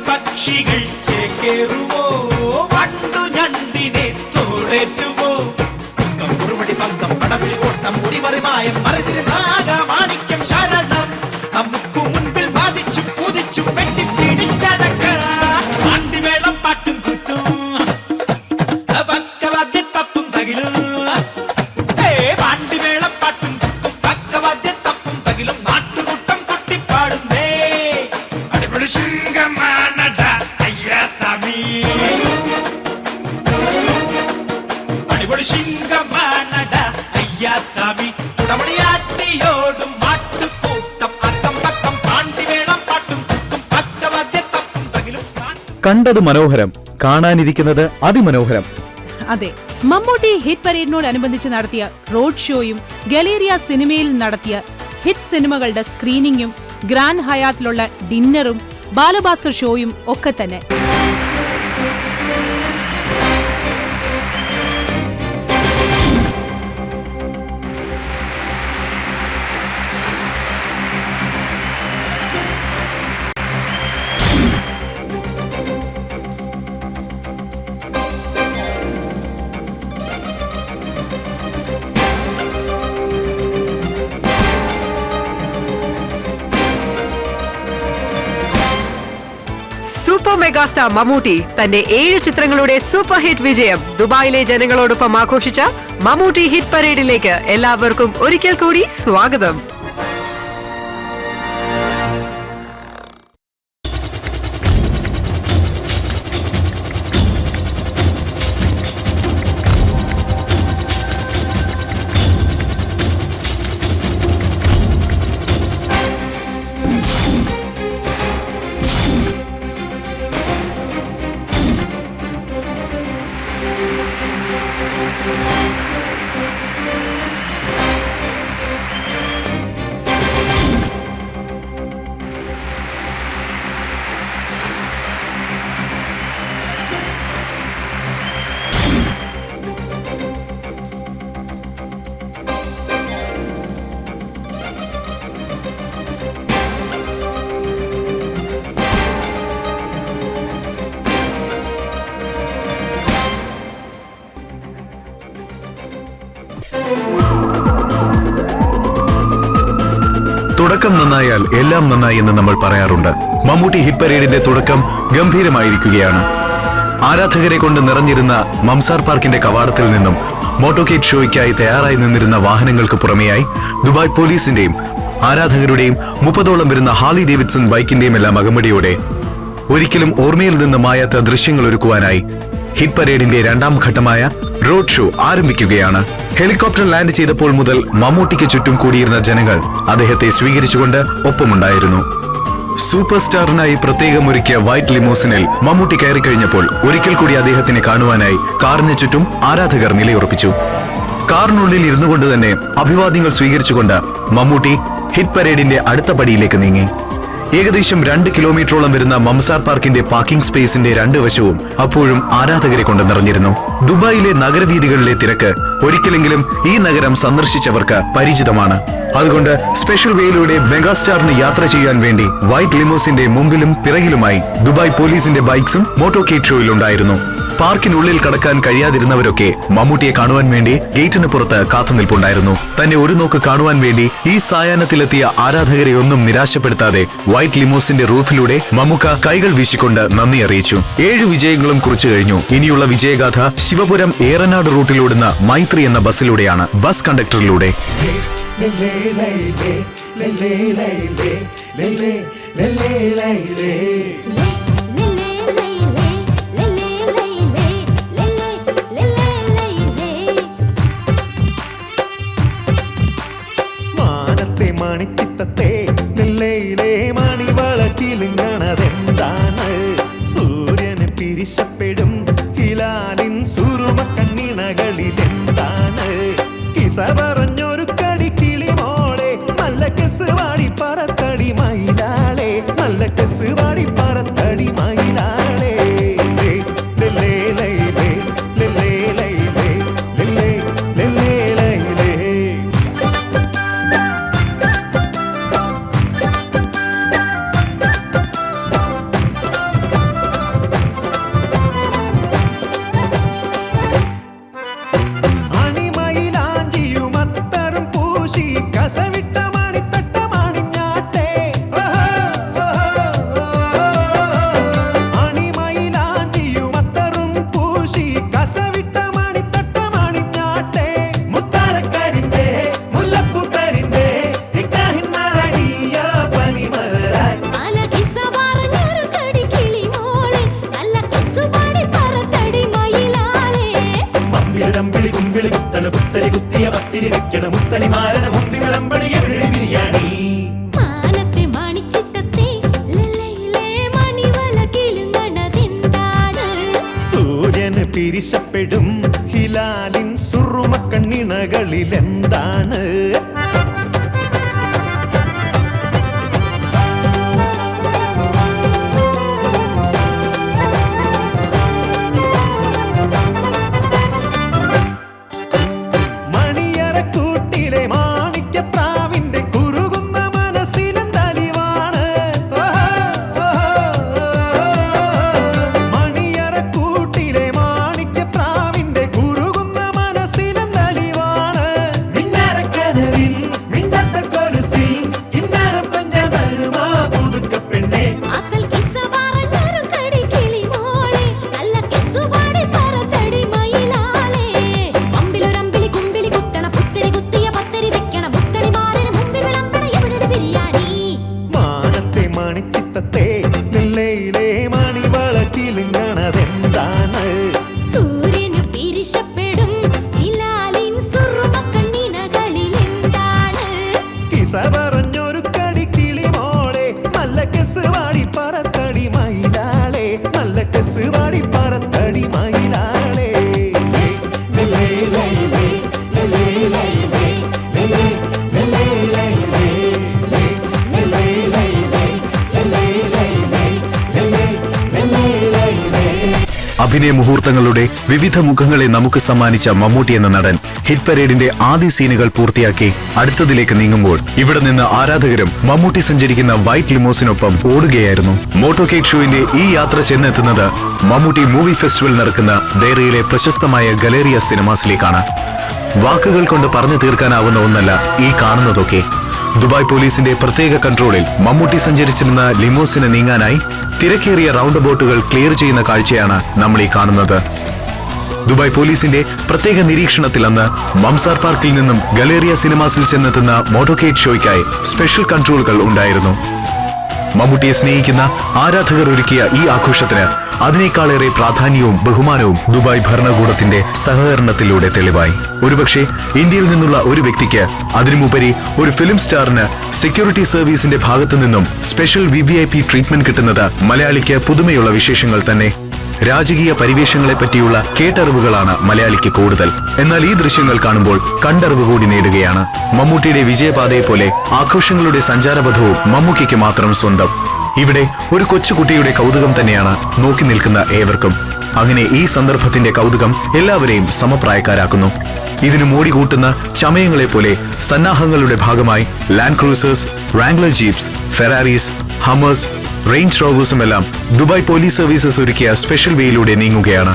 പക്ഷികൾ ചേക്കേറുമോ വണ്ടു ഞണ്ടിനെ തോളേറ്റുമോ കുറുവടി പന്തം പടവിളി ഓട്ടം മുടിമറിമായം മറിതിരുന്നാക മാണിക്യം ശരണം നമുക്ക് മുൻപിൽ ബാധിച്ചു പൂതിച്ചു വെട്ടിപ്പിടിച്ചടക്ക ആണ്ടിമേളം പാട്ടും കുത്തും പക്കവാദ്യ തപ്പും തകിലും പാണ്ടിമേളം പാട്ടും കുത്തും പക്കവാദ്യ തപ്പും തകിലും നാട്ടുകൂട്ടം കൊട്ടിപ്പാടുന്നേ അടിപൊളി ശൃംഗമാനട അയ്യാ സ്വാമി അടിപൊളി ശൃംഗമാനട അയ്യാ സ്വാമി ഉടമണിയാട്ടിയോടും മാട്ടുകൂട്ടം അക്കം പക്കം പാണ്ടിമേളം പാട്ടും കുത്തും പക്കവാദ്യ തപ്പും തകിലും കണ്ടത് മനോഹരം, കാണാനിരിക്കുന്നത് അതിമനോഹരം. അതെ, മമ്മൂട്ടി ഹിറ്റ് പരേഡിനോടനുബന്ധിച്ച് നടത്തിയ റോഡ് ഷോയും ഗലേറിയ സിനിമയിൽ നടത്തിയ ഹിറ്റ് സിനിമകളുടെ സ്ക്രീനിങ്ങും ഗ്രാൻഡ് ഹയാത്തിലുള്ള ഡിന്നറും ബാലഭാസ്കർ ഷോയും ഒക്കെ തന്നെ. സൂപ്പർ മെഗാസ്റ്റാർ മമ്മൂട്ടി തന്റെ 7 ചിത്രങ്ങളുടെ സൂപ്പർ ഹിറ്റ് വിജയം ദുബായിലെ ജനങ്ങളോടൊപ്പം ആഘോഷിച്ച മമ്മൂട്ടി ഹിറ്റ് പരേഡിലേക്ക് എല്ലാവർക്കും ഒരിക്കൽ കൂടി സ്വാഗതം. തുടക്കം നന്നായാൽ എല്ലാം നന്നായി എന്ന് നമ്മൾ പറയാറുണ്ട്. മമ്മൂട്ടി ഹിറ്റ് പരേഡിന്റെ തുടക്കം ഗംഭീരമായിരിക്കുകയാണ്. ആരാധകരെ കൊണ്ട് നിറഞ്ഞിരുന്ന മംസാർ പാർക്കിന്റെ കവാടത്തിൽ നിന്നും മോട്ടോകേറ്റ് ഷോയ്ക്കായി തയ്യാറായി നിന്നിരുന്ന വാഹനങ്ങൾക്ക് പുറമെയായി ദുബായ് പോലീസിന്റെയും ആരാധകരുടെയും 30ഓളം വരുന്ന ഹാർലി ഡേവിഡ്സൺ ബൈക്കിന്റെയും എല്ലാം അകമ്പടിയോടെ ഒരിക്കലും ഓർമ്മയിൽ നിന്ന് മായാത്ത ദൃശ്യങ്ങൾ ഒരുക്കുവാനായി ഹിറ്റ് പരേഡിന്റെ രണ്ടാം ഘട്ടമായ റോഡ് ഷോ ആരംഭിക്കുകയാണ്. ഹെലികോപ്റ്റർ ലാൻഡ് ചെയ്തപ്പോൾ മുതൽ മമ്മൂട്ടിക്ക് ചുറ്റും കൂടിയിരുന്ന ജനങ്ങൾ അദ്ദേഹത്തെ സ്വീകരിച്ചുകൊണ്ട് ഒപ്പമുണ്ടായിരുന്നു. സൂപ്പർ സ്റ്റാറിനായി പ്രത്യേകം ഒരുക്കിയ വൈറ്റ് ലിമൂസിനിൽ മമ്മൂട്ടി കയറി കഴിഞ്ഞപ്പോൾ ഒരിക്കൽ കൂടി അദ്ദേഹത്തിനെ കാണുവാനായി കാറിന് ചുറ്റും ആരാധകർ നിലയുറപ്പിച്ചു. കാറിനുള്ളിൽ ഇരുന്നു കൊണ്ട് തന്നെ അഭിവാദ്യങ്ങൾ സ്വീകരിച്ചുകൊണ്ട് മമ്മൂട്ടി ഹിറ്റ് പരേഡിന്റെ അടുത്ത പടിയിലേക്ക് നീങ്ങി. ഏകദേശം 2 കിലോമീറ്ററോളം വരുന്ന മംസാർ പാർക്കിന്റെ പാർക്കിംഗ് സ്പേസിന്റെ 2 വശവും അപ്പോഴും ആരാധകരെ കൊണ്ട് നിറഞ്ഞിരുന്നു. ദുബായിലെ നഗരവീഥികളിലെ തിരക്ക് ഒരിക്കലെങ്കിലും ഈ നഗരം സന്ദർശിച്ചവർക്ക് പരിചിതമാണ്. അതുകൊണ്ട് സ്പെഷ്യൽ വേയിലൂടെ മെഗാസ്റ്റാറിന് യാത്ര ചെയ്യാൻ വേണ്ടി വൈറ്റ് ലിമോസിന്റെ മുമ്പിലും പിറകിലുമായി ദുബായ് പോലീസിന്റെ ബൈക്സും മോട്ടോകേറ്റ് ഷോയിലുണ്ടായിരുന്നു. പാർക്കിനുള്ളിൽ കടക്കാൻ കഴിയാതിരുന്നവരൊക്കെ മമ്മൂട്ടിയെ കാണുവാൻ വേണ്ടി ഗേറ്റിന് പുറത്ത് കാത്തുനിൽപ്പുണ്ടായിരുന്നു. തന്നെ ഒരു നോക്ക് കാണുവാൻ വേണ്ടി ഈ സായാഹ്നത്തിലെത്തിയ ആരാധകരെ ഒന്നും നിരാശപ്പെടുത്താതെ വൈറ്റ് ലിമോസിന്റെ റൂഫിലൂടെ മമ്മൂക്ക കൈകൾ വീശിക്കൊണ്ട് നന്ദി അറിയിച്ചു. 7 വിജയങ്ങളും കുറിച്ചു കഴിഞ്ഞു. ഇനിയുള്ള വിജയഗാഥ ശിവപുരം ഏറനാട് റൂട്ടിലോടുന്ന മൈത്രി എന്ന ബസ്സിലൂടെയാണ്. ബസ് കണ്ടക്ടറിലൂടെ മണിച്ചിത്തത്തെ നെല്ലയിലെ മണിവളക്കിലുങ്ങണതെന്താണ്? സൂര്യന് പിരിശപ്പെടും ഹിലാലിൻ സുറുമ കണ്ണിണകളിലെന്താണ്? കിസ പറഞ്ഞൊരു കടി കിളിമോളെ, നല്ല കെസ് വാടി പറത്തടി മയിലാളെ, നല്ല കെസ് വാടി പറത്തടി മയിലാളെ. സൂര്യന് പിരിശപ്പെടും ഹിലാലിൻ സുറുമ കണ്ണിണകളിലെന്താണ്? പറഞ്ഞൊരു കടി കിളിമോളെ, നല്ല കെസ് വാടി പറത്തടി മയിലാളെ, നല്ല കെസ് വാടി പറത്തടി മയിലാളെ. അഭിനയ മുഹൂർത്തങ്ങളുടെ വിവിധ മുഖങ്ങളെ നമുക്ക് സമ്മാനിച്ച മമ്മൂട്ടി എന്ന നടൻ ഹിറ്റ് പരേഡിന്റെ ആദ്യ സീനുകൾ പൂർത്തിയാക്കി അടുത്തതിലേക്ക് നീങ്ങുമ്പോൾ ഇവിടെ നിന്ന് ആരാധകരും മമ്മൂട്ടി സഞ്ചരിക്കുന്ന വൈറ്റ് ലിമോസിനൊപ്പം ഓടുകയായിരുന്നു. മോട്ടോകേറ്റ് ഷോയിന്റെ ഈ യാത്ര ചെന്നെത്തുന്നത് മമ്മൂട്ടി മൂവി ഫെസ്റ്റിവൽ നടക്കുന്ന ഡയറിയിലെ പ്രശസ്തമായ ഗലേറിയ സിനിമാസിലേക്കാണ്. വാക്കുകൾ കൊണ്ട് പറഞ്ഞു തീർക്കാനാവുന്ന ഒന്നല്ല ഈ കാണുന്നതൊക്കെ. ദുബായ് പോലീസിന്റെ പ്രത്യേക കൺട്രോളിൽ മമ്മൂട്ടി സഞ്ചരിച്ചിരുന്ന ലിമോസിന് നീങ്ങാനായി തിരക്കേറിയ റൗണ്ട് ബോട്ടുകൾ ക്ലിയർ ചെയ്യുന്ന കാഴ്ചയാണ് നമ്മൾ ഈ കാണുന്നത്. ദുബായ് പോലീസിന്റെ പ്രത്യേക നിരീക്ഷണത്തിൽ അന്ന് മംസാർ പാർക്കിൽ നിന്നും ഗലേറിയ സിനിമാസിൽ ചെന്നെത്തുന്ന മോട്ടോക്കേഡ് ഷോയ്ക്കായി സ്പെഷ്യൽ കൺട്രോളുകൾ ഉണ്ടായിരുന്നു. മമ്മൂട്ടിയെ സ്നേഹിക്കുന്ന ആരാധകർ ഒരുക്കിയ ഈ ആഘോഷത്തിന് അതിനേക്കാളേറെ പ്രാധാന്യവും ബഹുമാനവും ദുബായ് ഭരണകൂടത്തിന്റെ സഹകരണത്തിലൂടെ തെളിവായി. ഒരുപക്ഷെ ഇന്ത്യയിൽ നിന്നുള്ള ഒരു വ്യക്തിക്ക്, അതിനുമുപരി ഒരു ഫിലിം സ്റ്റാറിന് സെക്യൂരിറ്റി സർവീസിന്റെ ഭാഗത്തു നിന്നും സ്പെഷ്യൽ VVIP ട്രീറ്റ്മെന്റ് കിട്ടുന്നത് മലയാളിക്ക് പുതുമയുള്ള വിശേഷങ്ങൾ തന്നെ. രാജകീയ പരിവേഷങ്ങളെ പറ്റിയുള്ള കേട്ടറിവുകളാണ് മലയാളിക്ക് കൂടുതൽ. എന്നാൽ ഈ ദൃശ്യങ്ങൾ കാണുമ്പോൾ കണ്ടറിവ് കൂടി നേടുകയാണ്. മമ്മൂട്ടിയുടെ വിജയപാതയെ പോലെ ആഘോഷങ്ങളുടെ സഞ്ചാരപഥവും മമ്മൂക്കിക്ക് മാത്രം സ്വന്തം. ഇവിടെ ഒരു കൊച്ചുകുട്ടിയുടെ കൗതുകം തന്നെയാണ് നോക്കി നിൽക്കുന്ന ഏവർക്കും. അങ്ങനെ ഈ സന്ദർഭത്തിന്റെ കൗതുകം എല്ലാവരെയും സമപ്രായക്കാരാക്കുന്നു. ഇതിനു മോടി കൂട്ടുന്ന ചമയങ്ങളെ പോലെ സന്നാഹങ്ങളുടെ ഭാഗമായി Land Cruisers, Wrangler jeeps, Ferraris, Hummers, Range റോവേഴ്സുമെല്ലാം ദുബായ് പോലീസ് സർവീസസ് ഒരുക്കിയ സ്പെഷ്യൽ വേയിലൂടെ നീങ്ങുകയാണ്.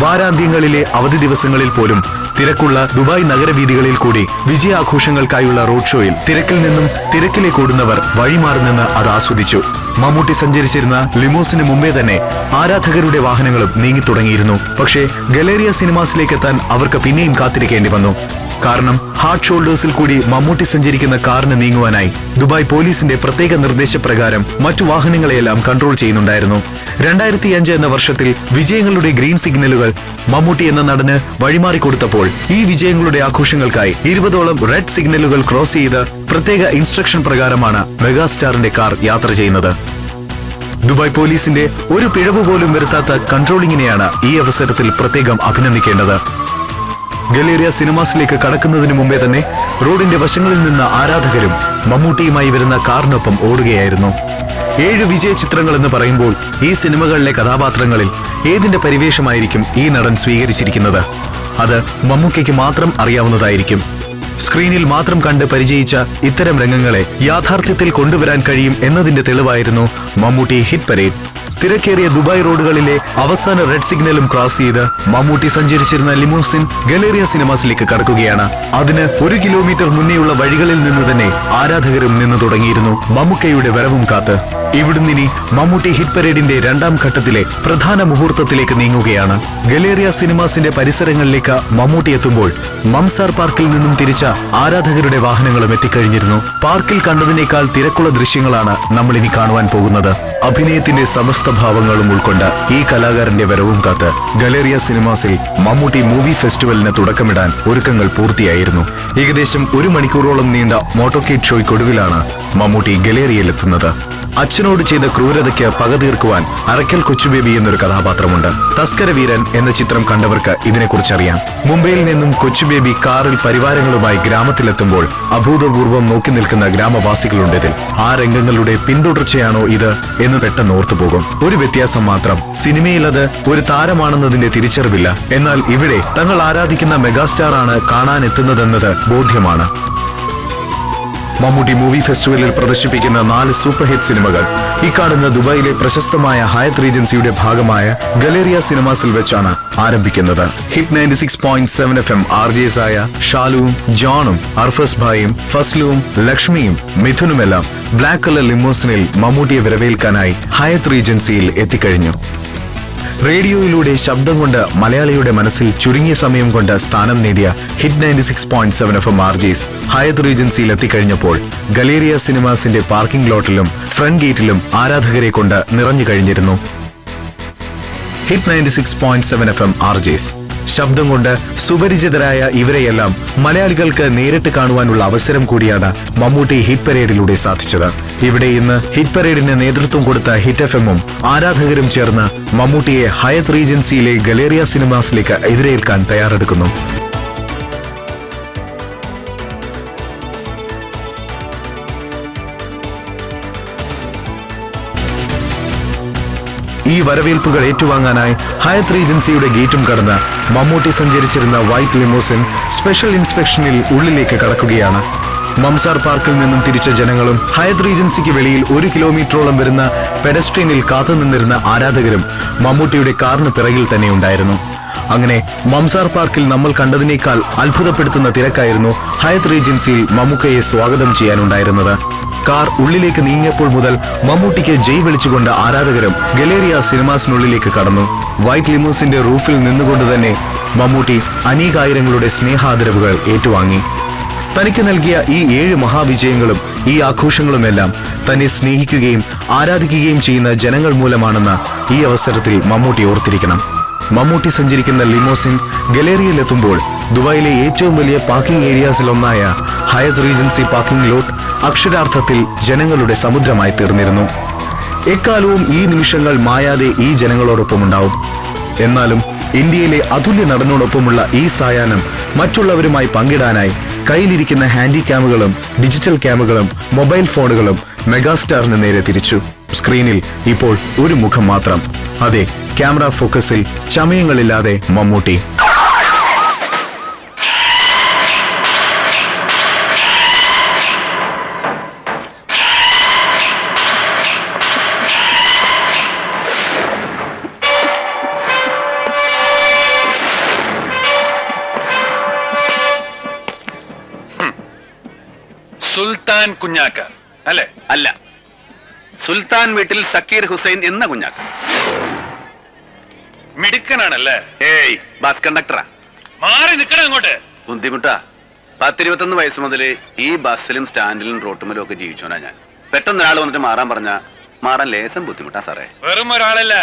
വാരാന്ത്യങ്ങളിലെ അവധി ദിവസങ്ങളിൽ പോലും തിരക്കുള്ള ദുബായ് നഗരവീഥികളിൽ കൂടി വിജയാഘോഷങ്ങൾക്കായുള്ള റോഡ് ഷോയിൽ തിരക്കിൽ നിന്നും തിരക്കിലേക്ക് ഓടുന്നവർ വഴിമാറുന്നെന്ന് അത് ആസ്വദിച്ചു. മമ്മൂട്ടി സഞ്ചരിച്ചിരുന്ന ലിമോസിന് മുമ്പേ തന്നെ ആരാധകരുടെ വാഹനങ്ങളും നീങ്ങിത്തുടങ്ങിയിരുന്നു. പക്ഷേ ഗലേറിയ സിനിമാസിലേക്ക് എത്താൻ അവർക്ക് പിന്നെയും കാത്തിരിക്കേണ്ടി വന്നു. കാരണം ഹാർഡ് ഷോൾഡേഴ്സിൽ കൂടി മമ്മൂട്ടി സഞ്ചരിക്കുന്ന കാറിന് നീങ്ങുവാനായി ദുബായ് പോലീസിന്റെ പ്രത്യേക നിർദ്ദേശപ്രകാരം മറ്റു വാഹനങ്ങളെയെല്ലാം കൺട്രോൾ ചെയ്യുന്നുണ്ടായിരുന്നു. 2005 എന്ന വർഷത്തിൽ വിജയങ്ങളുടെ ഗ്രീൻ സിഗ്നലുകൾ മമ്മൂട്ടി എന്ന നടന് വഴിമാറിക്കൊടുത്തപ്പോൾ ഈ വിജയങ്ങളുടെ ആഘോഷങ്ങൾക്കായി 20ഓളം റെഡ് സിഗ്നലുകൾ ക്രോസ് ചെയ്ത് പ്രത്യേക ഇൻസ്ട്രക്ഷൻ പ്രകാരമാണ് മെഗാസ്റ്റാറിന്റെ കാർ യാത്ര ചെയ്യുന്നത്. ദുബായ് പോലീസിന്റെ ഒരു പിഴവ് പോലും വരുത്താത്ത കൺട്രോളിങ്ങിനെയാണ് ഈ അവസരത്തിൽ പ്രത്യേകം അഭിനന്ദിക്കേണ്ടത്. ഗലേറിയ സിനിമാസിലേക്ക് കടക്കുന്നതിന് മുമ്പേ തന്നെ റോഡിന്റെ വശങ്ങളിൽ നിന്ന് ആരാധകരും മമ്മൂട്ടിയുമായി വരുന്ന കാറിനൊപ്പം ഓടുകയായിരുന്നു. 7 വിജയ ചിത്രങ്ങൾ എന്ന് പറയുമ്പോൾ ഈ സിനിമകളിലെ കഥാപാത്രങ്ങളിൽ ഏതിന്റെ പരിവേഷമായിരിക്കും ഈ നടൻ സ്വീകരിച്ചിരിക്കുന്നത്? അത് മമ്മൂക്കയ്ക്ക് മാത്രം അറിയാവുന്നതായിരിക്കും. സ്ക്രീനിൽ മാത്രം കണ്ട് പരിചയിച്ച ഇത്തരം രംഗങ്ങളെ യാഥാർത്ഥ്യത്തിൽ കൊണ്ടുവരാൻ കഴിയും എന്നതിന്റെ തെളിവായിരുന്നു മമ്മൂട്ടി ഹിറ്റ് പരേഡ്. തിരക്കേറിയ ദുബായ് റോഡുകളിലെ അവസാന റെഡ് സിഗ്നലും ക്രോസ് ചെയ്ത് മമ്മൂട്ടി സഞ്ചരിച്ചിരുന്ന ലിമോസിൻ ഗലേറിയ സിനിമാസിലേക്ക് കടക്കുകയാണ്. അതിന് 1 കിലോമീറ്റർ മുന്നേയുള്ള വഴികളിൽ നിന്ന് തന്നെ ആരാധകരും നിന്നു തുടങ്ങിയിരുന്നു, മമ്മൂക്കയുടെ വരവും കാത്ത്. ഇവിടുന്നിനി മമ്മൂട്ടി ഹിറ്റ് പരേഡിന്റെ 2ാം ഘട്ടത്തിലെ പ്രധാന മുഹൂർത്തത്തിലേക്ക് നീങ്ങുകയാണ്. ഗലേറിയ സിനിമാസിന്റെ പരിസരങ്ങളിലേക്ക് മമ്മൂട്ടി എത്തുമ്പോൾ മംസാർ പാർക്കിൽ നിന്നും തിരിച്ച ആരാധകരുടെ വാഹനങ്ങളും എത്തിക്കഴിഞ്ഞിരുന്നു. പാർക്കിൽ കണ്ടതിനേക്കാൾ തിരക്കുള്ള ദൃശ്യങ്ങളാണ് നമ്മൾ ഇനി കാണുവാൻ പോകുന്നത്. അഭിനയത്തിന്റെ സമസ്ത ഭാവങ്ങളും ഉൾക്കൊണ്ട ഈ കലാകാരന്റെ വരവും കാത്ത് ഗലേറിയ സിനിമാസിൽ മമ്മൂട്ടി മൂവി ഫെസ്റ്റിവലിന് തുടക്കമിടാൻ ഒരുക്കങ്ങൾ പൂർത്തിയായിരുന്നു. ഏകദേശം 1 മണിക്കൂറോളം നീണ്ട മോട്ടോക്കേഡ് ഷോയ്ക്കൊടുവിലാണ് മമ്മൂട്ടി ഗലേറിയയിലെത്തുന്നത്. അച്ഛനോട് ചെയ്ത ക്രൂരതയ്ക്ക് പക തീർക്കുവാൻ അറക്കൽ കൊച്ചുബേബി എന്നൊരു കഥാപാത്രമുണ്ട്. തസ്കര വീരൻ എന്ന ചിത്രം കണ്ടവർക്ക് ഇതിനെക്കുറിച്ചറിയാം. മുംബൈയിൽ നിന്നും കൊച്ചുബേബി കാറിൽ പരിവാരങ്ങളുമായി ഗ്രാമത്തിലെത്തുമ്പോൾ അഭൂതപൂർവ്വം നോക്കി നിൽക്കുന്ന ഗ്രാമവാസികളുണ്ടെതിൽ. ആ രംഗങ്ങളുടെ പിന്തുടർച്ചയാണോ ഇത് എന്ന് പെട്ടെന്ന് ഓർത്തുപോകും. ഒരു വ്യത്യാസം മാത്രം, സിനിമയിൽ അത് ഒരു താരമാണെന്നതിന്റെ തിരിച്ചറിവില്ല. എന്നാൽ ഇവിടെ തങ്ങൾ ആരാധിക്കുന്ന മെഗാസ്റ്റാർ ആണ് കാണാനെത്തുന്നതെന്നത് ബോധ്യമാണ്. മമ്മൂട്ടി മൂവി ഫെസ്റ്റിവലിൽ പ്രദർശിപ്പിക്കുന്ന 4 സൂപ്പർ ഹിറ്റ് സിനിമകൾ ഈ കാണുന്ന ദുബായിലെ പ്രശസ്തമായ ഹയത്ത് റീജൻസിയുടെ ഭാഗമായ ഗലേറിയ സിനിമാസിൽ വെച്ചാണ് ആരംഭിക്കുന്നത്. ഹിറ്റ് 96.7 FM RJs ആയ ഷാലുവും ജോണും അർഫസ് ഭായും ഫസ്ലുവും ലക്ഷ്മിയും മിഥുനുമെല്ലാം ബ്ലാക്ക് കളർ ലിമോസിനിൽ മമ്മൂട്ടിയെ വരവേൽക്കാനായി ഹയത്ത് റീജൻസിയിൽ എത്തിക്കഴിഞ്ഞു. റേഡിയോയിലൂടെ ശബ്ദം കൊണ്ട് മലയാളിയുടെ മനസ്സിൽ ചുരുങ്ങിയ സമയം കൊണ്ട് സ്ഥാനം നേടിയ hit 96.7 FM RJs ഹയത്ത് റീജൻസിയിൽ എത്തിക്കഴിഞ്ഞപ്പോൾ Galleria സിനിമാസിന്റെ parking ലോട്ടിലും front ഗേറ്റിലും ആരാധകരെ കൊണ്ട് നിറഞ്ഞു കഴിഞ്ഞിരുന്നു. ഹിറ്റ് 96.7 FM RJs ശബ്ദം കൊണ്ട് സുപരിചിതരായ ഇവരെയെല്ലാം മലയാളികൾക്ക് നേരിട്ട് കാണുവാനുള്ള അവസരം കൂടിയാണ് മമ്മൂട്ടി ഹിറ്റ് പരേഡിലൂടെ സാധിച്ചത്. ഇവിടെ ഇന്ന് ഹിറ്റ് പരേഡിന് നേതൃത്വം കൊടുത്ത ഹിറ്റ് FM-ഉം ആരാധകരും ചേർന്ന് മമ്മൂട്ടിയെ ഹയത്ത് റീജൻസിയിലെ ഗലേറിയ സിനിമാസിലേക്ക് എതിരേൽക്കാൻ തയ്യാറെടുക്കുന്നു. ഈ വരവേൽപ്പുകൾ ഏറ്റുവാങ്ങാനായി ഹയത്ത് റീജൻസിയുടെ ഗേറ്റും കടന്ന് മമ്മൂട്ടി സഞ്ചരിച്ചിരുന്ന വൈറ്റ് ലിമോസിൻ സ്പെഷ്യൽ ഇൻസ്പെക്ഷനിൽ ഉള്ളിലേക്ക് കടക്കുകയാണ്. മംസാർ പാർക്കിൽ നിന്നും തിരിച്ച ജനങ്ങളും ഹയത്ത് റീജൻസിക്ക് വെളിയിൽ 1 കിലോമീറ്ററോളം വരുന്ന പെഡസ്ട്രിയനിൽ കാത്തുനിന്നിരുന്ന ആരാധകരും മമ്മൂട്ടിയുടെ കാറിന് പിറകിൽ തന്നെ ഉണ്ടായിരുന്നു. അങ്ങനെ മംസാർ പാർക്കിൽ നമ്മൾ കണ്ടതിനേക്കാൾ അത്ഭുതപ്പെടുത്തുന്ന തിരക്കായിരുന്നു ഹയത്ത് റീജൻസിയിൽ മമ്മൂക്കയെ സ്വാഗതം ചെയ്യാനുണ്ടായിരുന്നത്. കാർ ഉള്ളിലേക്ക് നീങ്ങിയപ്പോൾ മുതൽ മമ്മൂട്ടിക്ക് ജയ് വിളിച്ചുകൊണ്ട് ആരാധകരും ഗലേറിയ സിനിമാസിനുള്ളിലേക്ക് കടന്നു. വൈറ്റ് ലിമൂസിന്റെ റൂഫിൽ നിന്നുകൊണ്ട് തന്നെ മമ്മൂട്ടി അനേകായിരങ്ങളുടെ സ്നേഹാദരവുകൾ ഏറ്റുവാങ്ങി. തനിക്ക് നൽകിയ ഈ 7 മഹാവിജയങ്ങളും ഈ ആഘോഷങ്ങളുമെല്ലാം തന്നെ സ്നേഹിക്കുകയും ആരാധിക്കുകയും ചെയ്യുന്ന ജനങ്ങൾ മൂലമാണെന്ന് ഈ അവസരത്തിൽ മമ്മൂട്ടി ഓർത്തിരിക്കണം. മമ്മൂട്ടി സഞ്ചരിക്കുന്ന ലിമോസിൻ ഗലേറിയയിലെത്തുമ്പോൾ ദുബായിലെ ഏറ്റവും വലിയ പാർക്കിംഗ് ഏരിയാസിലൊന്നായ ഹയത്ത് റീജൻസി പാർക്കിംഗ് ലോട്ട് അക്ഷരാർത്ഥത്തിൽ ജനങ്ങളുടെ സമുദ്രമായി തീർന്നിരുന്നു. എക്കാലവും ഈ നിമിഷങ്ങൾ മായാതെ ഈ ജനങ്ങളോടൊപ്പമുണ്ടാവും. എന്നാലും ഇന്ത്യയിലെ അതുല്യ നടനോടൊപ്പമുള്ള ഈ സായാഹ്നം മറ്റുള്ളവരുമായി പങ്കിടാനായി കയ്യിലിരിക്കുന്ന ഹാൻഡി ക്യാമുകളും ഡിജിറ്റൽ ക്യാമുകളും മൊബൈൽ ഫോണുകളും മെഗാസ്റ്റാറിന് നേരെ തിരിച്ചു. സ്ക്രീനിൽ ഇപ്പോൾ ഒരു മുഖം മാത്രം. അതെ, ക്യാമറ ഫോക്കസിൽ ചമയങ്ങളില്ലാതെ മമ്മൂട്ടി. സുൽത്താൻ കുഞ്ഞാക്ക അല്ലേ? അല്ല, സുൽത്താൻ വീട്ടിൽ സക്കീർ ഹുസൈൻ എന്ന കുഞ്ഞാക്ക. മിടുക്കനാണല്ലേ? ഏയ്, ബസ് കണ്ടക്ടറാ. മാറി നിൽക്കണം അങ്ങോട്ട്. ബുദ്ധിമുട്ടാ. 10-21 വയസ്സ് മുതൽ ഈ ബസ്സിലും സ്റ്റാൻഡിലും റോട്ടുമലും ഒക്കെ ജീവിച്ചോനാ ഞാൻ. പെട്ടെന്ന് ഒരാൾ വന്നിട്ട് മാറാൻ പറഞ്ഞാ മാറാൻ ലേശം ബുദ്ധിമുട്ടാ സാറേ. വെറും ഒരാളല്ല,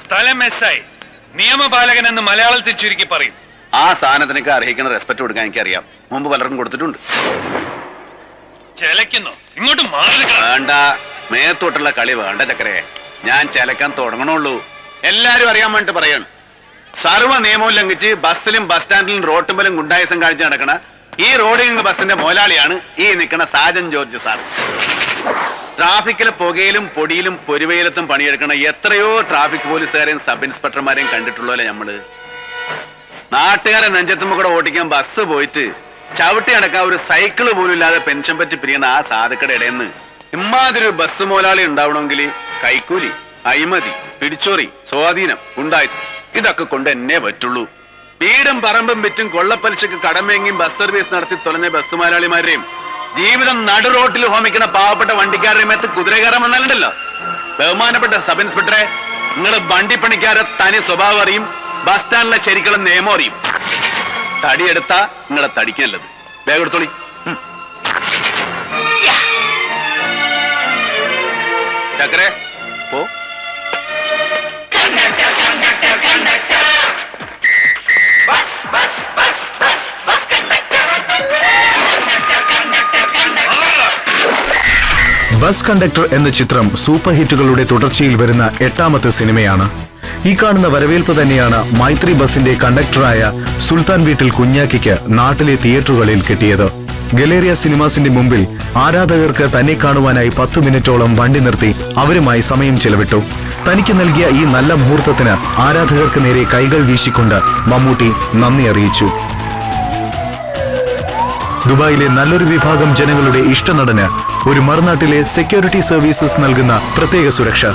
സ്ഥലം എസ്ഐ, നിയമപാലകൻ എന്ന് മലയാളത്തിൽ ചുരുക്കി പറയും. ആ സാധനത്തിനൊക്കെ അർഹിക്കുന്ന റെസ്പെക്ട് കൊടുക്കാൻ എനിക്കറിയാം. മുമ്പ് പലർക്കും കൊടുത്തിട്ടുണ്ട്. ചെലക്കുന്നു, ഇങ്ങോട്ട് മാറി നിൽക്കണം. വേണ്ട, മേത്തോട്ടുള്ള കളി വേണ്ട ചക്കരെ. ഞാൻ ചെലക്കാൻ തുടങ്ങണുള്ളൂ. എല്ലാരും അറിയാൻ വേണ്ടിട്ട് പറയാണ്. സർവ്വ നിയമവും ലംഘിച്ച് ബസ്സിലും ബസ് സ്റ്റാൻഡിലും റോട്ടുമ്പലും ഗുണ്ടായുസം കാണിച്ച് നടക്കണ ഈ റോഡിംഗ് ബസിന്റെ മോലാളിയാണ് ഈ നിൽക്കുന്ന സാജൻ ജോർജ് സാർ. ട്രാഫിക്കിലെ പുകയിലും പൊടിയിലും പൊരുവയിലത്തും പണിയെടുക്കണ എത്രയോ ട്രാഫിക് പോലീസുകാരെയും സബ് ഇൻസ്പെക്ടർമാരെയും കണ്ടിട്ടുള്ളല്ലേ നമ്മള്. നാട്ടുകാരെ നെഞ്ചത്തുമ്പോ കൂടെ ഓടിക്കാൻ ബസ് പോയിട്ട് ചവിട്ടി അടക്കാൻ ഒരു സൈക്കിള് പോലും ഇല്ലാതെ പെൻഷൻ പറ്റി പിരിയണ ആ സാധുക്കടെ ഇടയെന്ന് ഇമ്മാതിരി ബസ് മോലാളി ഉണ്ടാവണമെങ്കിൽ കൈക്കൂലി, അഴിമതി, പിടിച്ചോറി, സ്വാധീനം, ഗുണ്ടായുസം ഇതൊക്കെ കൊണ്ട് എന്നേ പറ്റുള്ളൂ. വീടും പറമ്പും വിറ്റും കൊള്ളപ്പലിശക്ക് കടമേങ്ങിയും ബസ് സർവീസ് നടത്തി തുലഞ്ഞ ബസ് മുതലാളിമാരെയും ജീവിതം നടു റോട്ടിൽ ഹോമിക്കണ പാവപ്പെട്ട വണ്ടിക്കാരുടെയും മേത്ത് കുതിര കയറാൻ വന്നാലുണ്ടല്ലോ. ബഹുമാനപ്പെട്ട സബ് ഇൻസ്പെക്ടറെ, നിങ്ങള് വണ്ടിപ്പണിക്കാരെ തനി സ്വഭാവം അറിയും, ബസ് സ്റ്റാൻഡിലെ ശരിക്കുള്ള നിയമം അറിയും. തടിയെടുത്താ നിങ്ങളെ തടിക്കാനുള്ളത്. വേഗം എടുത്തോളി. ചക്കരെ പോ. ബസ് കണ്ടക്ടർ എന്ന ചിത്രം സൂപ്പർ ഹിറ്റുകളുടെ തുടർച്ചയിൽ വരുന്ന 8ാമത്തെ സിനിമയാണ്. ഈ കാണുന്ന വരവേൽപ്പ് തന്നെയാണ് മൈത്രി ബസിന്റെ കണ്ടക്ടറായ സുൽത്താൻ വീട്ടിൽ കുഞ്ഞാക്കിക്ക് നാട്ടിലെ തിയേറ്ററുകളിൽ കിട്ടിയത്. ഗലേറിയ സിനിമാസിന്റെ മുമ്പിൽ ആരാധകർക്ക് തന്നെ കാണുവാനായി 10 മിനിറ്റോളം വണ്ടി നിർത്തി അവരുമായി സമയം ചെലവിട്ടു. തനിക്ക് നൽകിയ ഈ നല്ല മുഹൂർത്തത്തിന് ആരാധകർക്ക് നേരെ കൈകൾ വീശിക്കൊണ്ട് മമ്മൂട്ടി നന്ദി അറിയിച്ചു. ദുബായിലെ നല്ലൊരു വിഭാഗം ജനങ്ങളുടെ ഇഷ്ടനടന് ഒരു മറുനാട്ടിലെ സെക്യൂരിറ്റി സർവീസസ് നൽകുന്ന പ്രത്യേക സുരക്ഷ.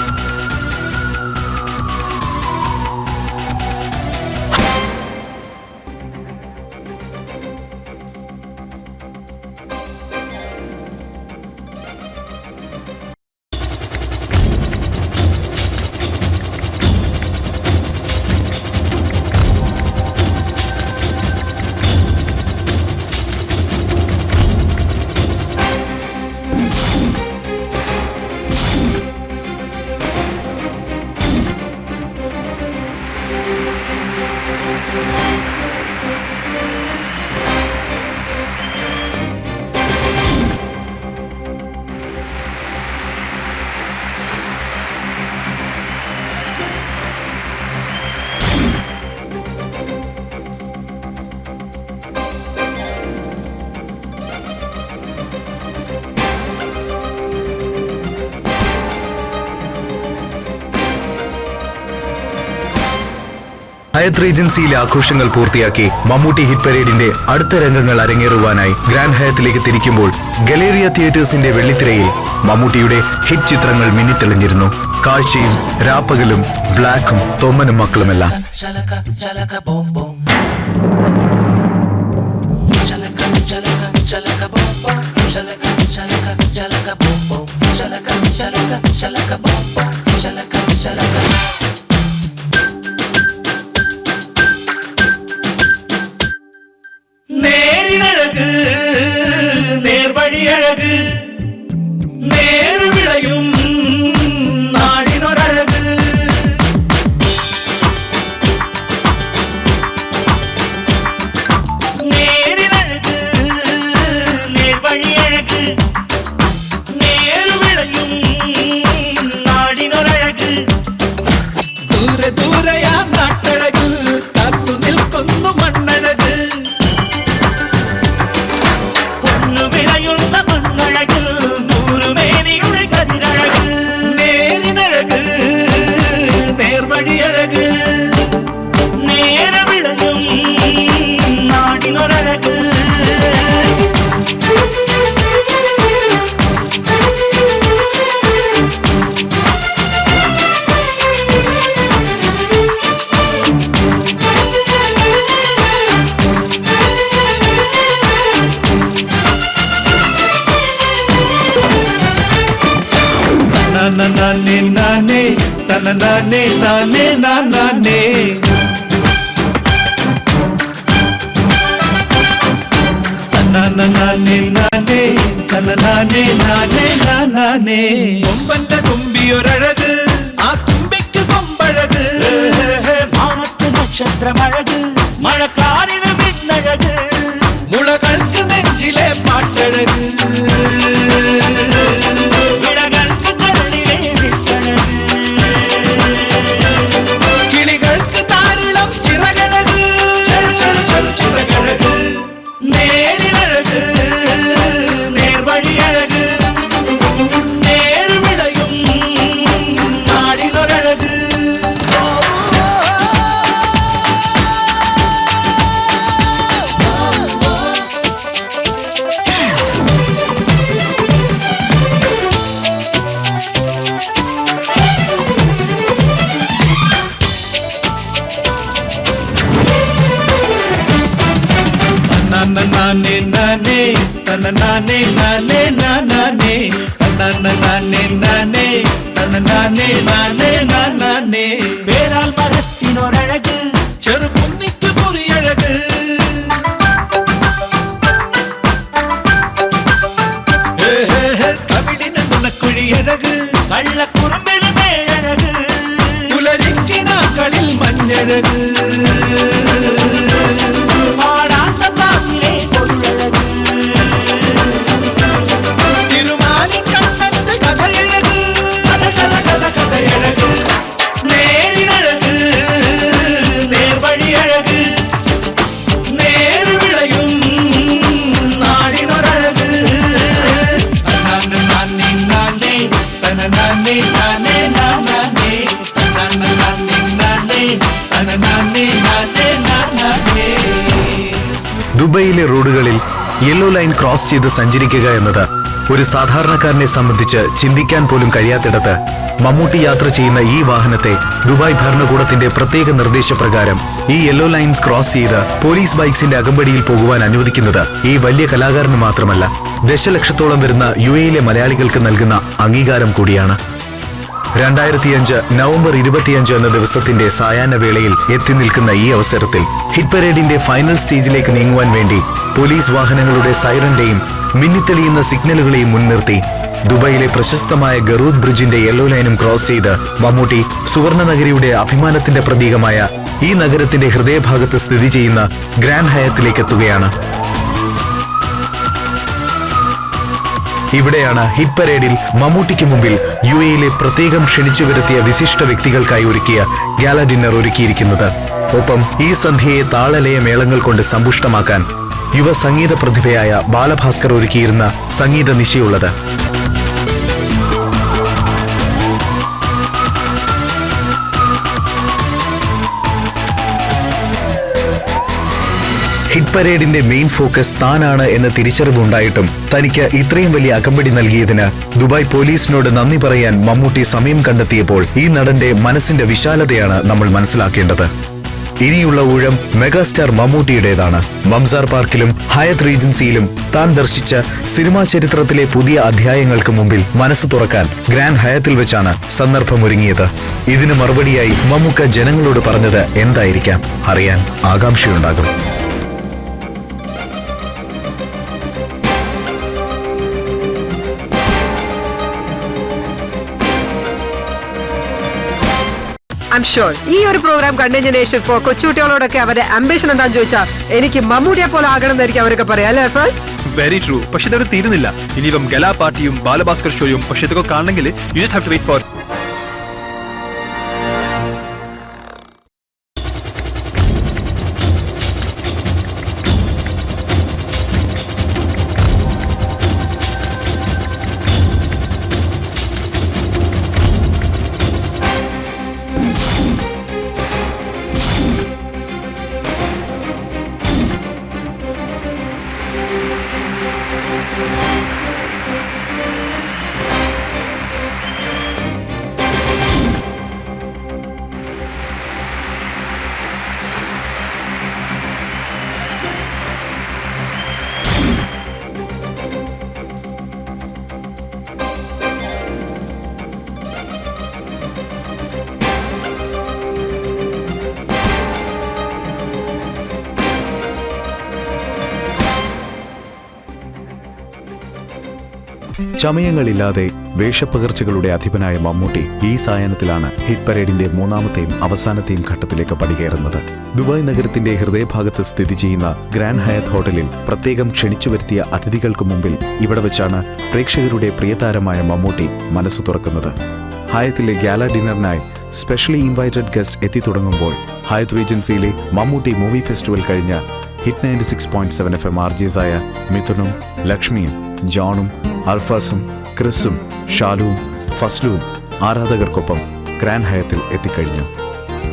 ഹയത്ത് റീജൻസിയിലെ ആഘോഷങ്ങൾ പൂർത്തിയാക്കി മമ്മൂട്ടി ഹിറ്റ് പരേഡിന്റെ അടുത്ത രംഗങ്ങൾ അരങ്ങേറുവാനായി ഗ്രാൻഡ് ഹയത്തിലേക്ക് തിരിക്കുമ്പോൾ ഗലേറിയ തിയേറ്റേഴ്സിന്റെ വെള്ളിത്തിരയിൽ മമ്മൂട്ടിയുടെ ഹിറ്റ് ചിത്രങ്ങൾ മിന്നിത്തെളിഞ്ഞിരുന്നു. കാഴ്ചയും രാപ്പകലും ബ്ലാക്കും തൊമ്മനും മക്കളുമെല്ലാം. Chalaka boom boom, chalaka boom boom, chalaka boom boom. നേരിനഴക് നേർവഴിയഴക് നേരു വിളയും നാടിനൊരഴക് നേരിനഴക് നേർവഴിയഴക് നേരു വിളയും നാടിനൊരഴക് ദൂരെ ദൂരെയാ നാട്ടഴക് കാത്തു നിൽക്കുന്നു മണ്ണഴക് വിളയുന്ന മണ്ണഴക് നൂറുമേനിയുടെ കതിരഴക് നേരിനഴക് നേർവഴിയഴക് നേര വിളയും നാടിനൊരഴക് നാനേ നാനേ തനനാനേ നാനേ നാനേ നാനേ നാനേ തനനാനേ നാനേ നാനേ കൊമ്പന്റെ തുമ്പിയൊരഴക് ആ തുമ്പിക്ക് കൊമ്പഴക് മാനത്ത് നക്ഷത്രമഴക് മഴക്കാരിന് മിന്നഴക് മുളകൾക്ക് നെഞ്ചിലെ പാട്ടഴക് കിളികൾക്ക് താരിളം ചിറകഴക് ചിറകഴക് നേരിനഴക് നേർവഴിയഴക് നേർവിളയും നാടിനൊരഴക് നാനേ നാനേ തനനാനേ നാനേ നാനേ നാനേ നാനേ തനനാനേ നാനേ നാനേ വേരാൽ മരത്തിനൊരഴക് ചെറുകുന്നിക്ക് പൊറിയഴക് കവിളിന് നുണക്കുഴിയഴക് കള്ളക്കുറുമ്പിൽ മേഴക് പുലരിക്കിനാക്കളിൽ മഞ്ഞഴക് തിരുമാലിക്കണ്ണന്റെ കഥയഴക് കഥയഴക് നേരിനഴക് നേർവഴിയഴക് നേർവിളയും നാടിനൊരഴക് നാനേ നാനേ തനനാനേ നാനേ നാനേ നാനേ നാനേ തനനാനേ നാനേ നാനേ. ദുബൈയിലെ റോഡുകളിൽ യെല്ലോ ലൈൻ ക്രോസ് ചെയ്ത് സഞ്ചരിക്കുക എന്നത് ഒരു സാധാരണക്കാരനെ സംബന്ധിച്ച് ചിന്തിക്കാൻ പോലും കഴിയാത്തിടത്ത് മമ്മൂട്ടി യാത്ര ചെയ്യുന്ന ഈ വാഹനത്തെ ദുബായ് ഭരണകൂടത്തിന്റെ പ്രത്യേക നിർദ്ദേശപ്രകാരം ഈ യെല്ലോ ലൈൻസ് ക്രോസ് ചെയ്ത് പോലീസ് ബൈക്സിന്റെ അകമ്പടിയിൽ പോകുവാൻ അനുവദിക്കുന്നത് ഈ വലിയ കലാകാരന് മാത്രമല്ല ദശലക്ഷത്തോളം വരുന്ന UAE മലയാളികൾക്ക് നൽകുന്ന അംഗീകാരം കൂടിയാണ്. 2005 നവംബർ 25 എന്ന ദിവസത്തിന്റെ സായാഹ്ന വേളയിൽ എത്തി നിൽക്കുന്ന ഈ അവസരത്തിൽ ഹിറ്റ് പരേഡിന്റെ ഫൈനൽ സ്റ്റേജിലേക്ക് നീങ്ങുവാൻ വേണ്ടി പോലീസ് വാഹനങ്ങളുടെ സൈറന്റെയും മിന്നിത്തെളിയുന്ന സിഗ്നലുകളെയും മുൻനിർത്തി ദുബൈയിലെ പ്രശസ്തമായ ഗറൂദ് ബ്രിഡ്ജിന്റെ യെല്ലോ ലൈനും ക്രോസ് ചെയ്ത് മമ്മൂട്ടി സുവർണ നഗരിയുടെ അഭിമാനത്തിന്റെ പ്രതീകമായ ഈ നഗരത്തിന്റെ ഹൃദയഭാഗത്ത് സ്ഥിതി ചെയ്യുന്ന ഗ്രാൻഡ് ഹയത്തിലേക്ക് എത്തുകയാണ്. ഇവിടെയാണ് ഹിറ്റ് പരേഡിൽ മമ്മൂട്ടിക്ക് മുമ്പിൽ UAE പ്രത്യേകം ക്ഷണിച്ചു വരുത്തിയ വിശിഷ്ട വ്യക്തികൾക്കായി ഒരുക്കിയ ഗാല ഡിന്നർ ഒരുക്കിയിരിക്കുന്നത്. ഒപ്പം ഈ സന്ധ്യയെ താളലയ മേളങ്ങൾ കൊണ്ട് സമ്പുഷ്ടമാക്കാൻ യുവ സംഗീത പ്രതിഭയായ ബാലഭാസ്കർ ഒരുക്കിയിരുന്ന സംഗീത നിശയുള്ളത്. ഹിറ്റ് പരേഡിന്റെ മെയിൻ ഫോക്കസ് താനാണ് എന്ന തിരിച്ചറിവുണ്ടായിട്ടും തനിക്ക് ഇത്രയും വലിയ അകമ്പടി നൽകിയതിന് ദുബായ് പോലീസിനോട് നന്ദി പറയാൻ മമ്മൂട്ടി സമയം കണ്ടെത്തിയപ്പോൾ ഈ നടന്റെ മനസ്സിന്റെ വിശാലതയാണ് നമ്മൾ മനസ്സിലാക്കേണ്ടത്. ഇനിയുള്ള ഊഴം മെഗാസ്റ്റാർ മമ്മൂട്ടിയുടേതാണ്. മംസാർ പാർക്കിലും ഹയത്ത് റീജൻസിയിലും താൻ ദർശിച്ച സിനിമാ ചരിത്രത്തിലെ പുതിയ അധ്യായങ്ങൾക്ക് മുമ്പിൽ മനസ്സ് തുറക്കാൻ ഗ്രാൻഡ് ഹയത്തിൽ വെച്ചാണ് സന്ദർഭമൊരുങ്ങിയത്. ഇതിന് മറുപടിയായി മമ്മൂക്ക ജനങ്ങളോട് പറഞ്ഞത് എന്തായിരിക്കാം? അറിയാൻ ആകാംക്ഷയുണ്ടാകും. ഐം ഷുവർ ഈ ഒരു പ്രോഗ്രാം കണ്ടതിന് ശേഷം ഇപ്പോൾ കൊച്ചുകുട്ടികളോടൊക്കെ അവരുടെ അംബിഷൻ എന്താണെന്ന് ചോദിച്ചാൽ എനിക്ക് മമ്മൂട്ടിയെ പോലെ ആകണം എന്നായിരിക്കും അവരൊക്കെ പറയാം, അല്ലേ ഫസ്റ്റ്? Very true. പക്ഷെ ഇതൊരു തീരുന്നില്ല. ഇനിയിപ്പം ഗലാ പാർട്ടിയും ബാലഭാസ്കർ ഷോയും. പക്ഷെ ഇതൊക്കെ കാണണമെങ്കിൽ you just have to wait for ചമയങ്ങളില്ലാതെ വേഷപ്പകർച്ചകളുടെ അധിപനായ മമ്മൂട്ടി ഈ സായാഹ്നത്തിലാണ് ഹിറ്റ് പരേഡിന്റെ മൂന്നാമത്തെയും അവസാനത്തെയും ഘട്ടത്തിലേക്ക് പടികയറുന്നത്. ദുബായ് നഗരത്തിന്റെ ഹൃദയഭാഗത്ത് സ്ഥിതി ചെയ്യുന്ന ഗ്രാൻഡ് ഹയത്ത് ഹോട്ടലിൽ പ്രത്യേകം ക്ഷണിച്ചു വരുത്തിയ അതിഥികൾക്ക് മുമ്പിൽ ഇവിടെ വെച്ചാണ് പ്രേക്ഷകരുടെ പ്രിയതാരമായ മമ്മൂട്ടി മനസ്സ് തുറക്കുന്നത്. ഹയത്തിലെ gala ഡിന്നറിനായി specially invited guest എത്തിത്തുടങ്ങുമ്പോൾ ഹയത്ത് റീജൻസിയിലെ Mammootty movie festival കഴിഞ്ഞ ഹിറ്റ് 96.7 FM ആർജേസായ മിഥുനും ലക്ഷ്മിയും ജോണും അൽഫാസും ക്രിസും ഷാലുവും ഫസ്ലുവും ആരാധകർക്കൊപ്പം ഗ്രാൻഡ് ഹയത്തിൽ എത്തിക്കഴിഞ്ഞു.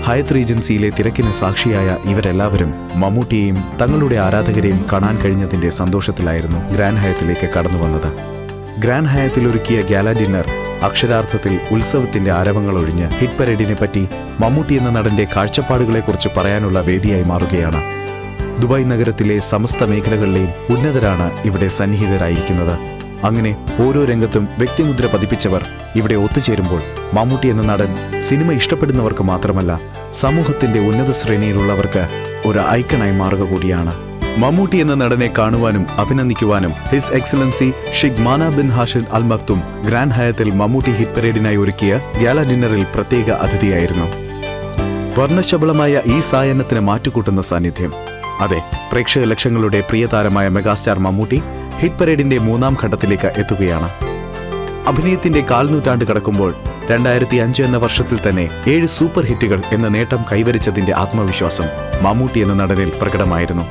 ഹയത്ത് റീജൻസിയിലെ തിരക്കിന് സാക്ഷിയായ ഇവരെല്ലാവരും മമ്മൂട്ടിയെയും തങ്ങളുടെ ആരാധകരെയും കാണാൻ കഴിഞ്ഞതിന്റെ സന്തോഷത്തിലായിരുന്നു ഗ്രാൻഡ് ഹയത്തിലേക്ക് കടന്നു വന്നത്. ഗ്രാൻഡ് ഹയത്തിൽ ഒരുക്കിയ ഗാല ഡിന്നർ അക്ഷരാർത്ഥത്തിൽ ഉത്സവത്തിന്റെ ആരവങ്ങൾ ഒഴിഞ്ഞ് ഹിറ്റ് പരേഡിനെ പറ്റി മമ്മൂട്ടി എന്ന നടന്റെ കാഴ്ചപ്പാടുകളെക്കുറിച്ച് പറയാനുള്ള വേദിയായി മാറുകയാണ്. ദുബായ് നഗരത്തിലെ സമസ്ത മേഖലകളിലെയും ഉന്നതരാണ് ഇവിടെ സന്നിഹിതരായിരിക്കുന്നത്. അങ്ങനെ ഓരോ രംഗത്തും വ്യക്തിമുദ്ര പതിപ്പിച്ചവർ ഇവിടെ ഒത്തുചേരുമ്പോൾ മമ്മൂട്ടി എന്ന നടൻ സിനിമ ഇഷ്ടപ്പെടുന്നവർക്ക് മാത്രമല്ല സമൂഹത്തിന്റെ ഉന്നത ശ്രേണിയിലുള്ളവർക്ക് ഒരു ഐക്കണായി മാറുക കൂടിയാണ്. മമ്മൂട്ടി എന്ന നടനെ കാണുവാനും അഭിനന്ദിക്കുവാനും ഹിസ് എക്സലൻസി ഷെയ്ഖ് മാന ബിൻ ഹാഷിൻ അൽ മക്തും ഗ്രാൻഡ് ഹയത്തിൽ മമ്മൂട്ടി ഹിറ്റ് പരേഡിനായി ഒരുക്കിയ ഗാല ഡിന്നറിൽ പ്രത്യേക അതിഥിയായിരുന്നു. വർണ്ണശബളമായ ഈ സായാഹ്നത്തിന് മാറ്റുകൂട്ടുന്ന സാന്നിധ്യം. അതെ, പ്രേക്ഷക ലക്ഷങ്ങളുടെ പ്രിയതാരമായ മെഗാസ്റ്റാർ മമ്മൂട്ടി ഹിറ്റ് പരേഡിന്റെ മൂന്നാം ഘട്ടത്തിലേക്ക് എത്തുകയാണ്. അഭിനയത്തിന്റെ കാൽനൂറ്റാണ്ട് കടക്കുമ്പോൾ 2005 എന്ന വർഷത്തിൽ തന്നെ 7 സൂപ്പർ ഹിറ്റുകൾ എന്ന നേട്ടം കൈവരിച്ചതിന്റെ ആത്മവിശ്വാസം മമ്മൂട്ടി എന്ന നടനിൽ പ്രകടമായിരുന്നു.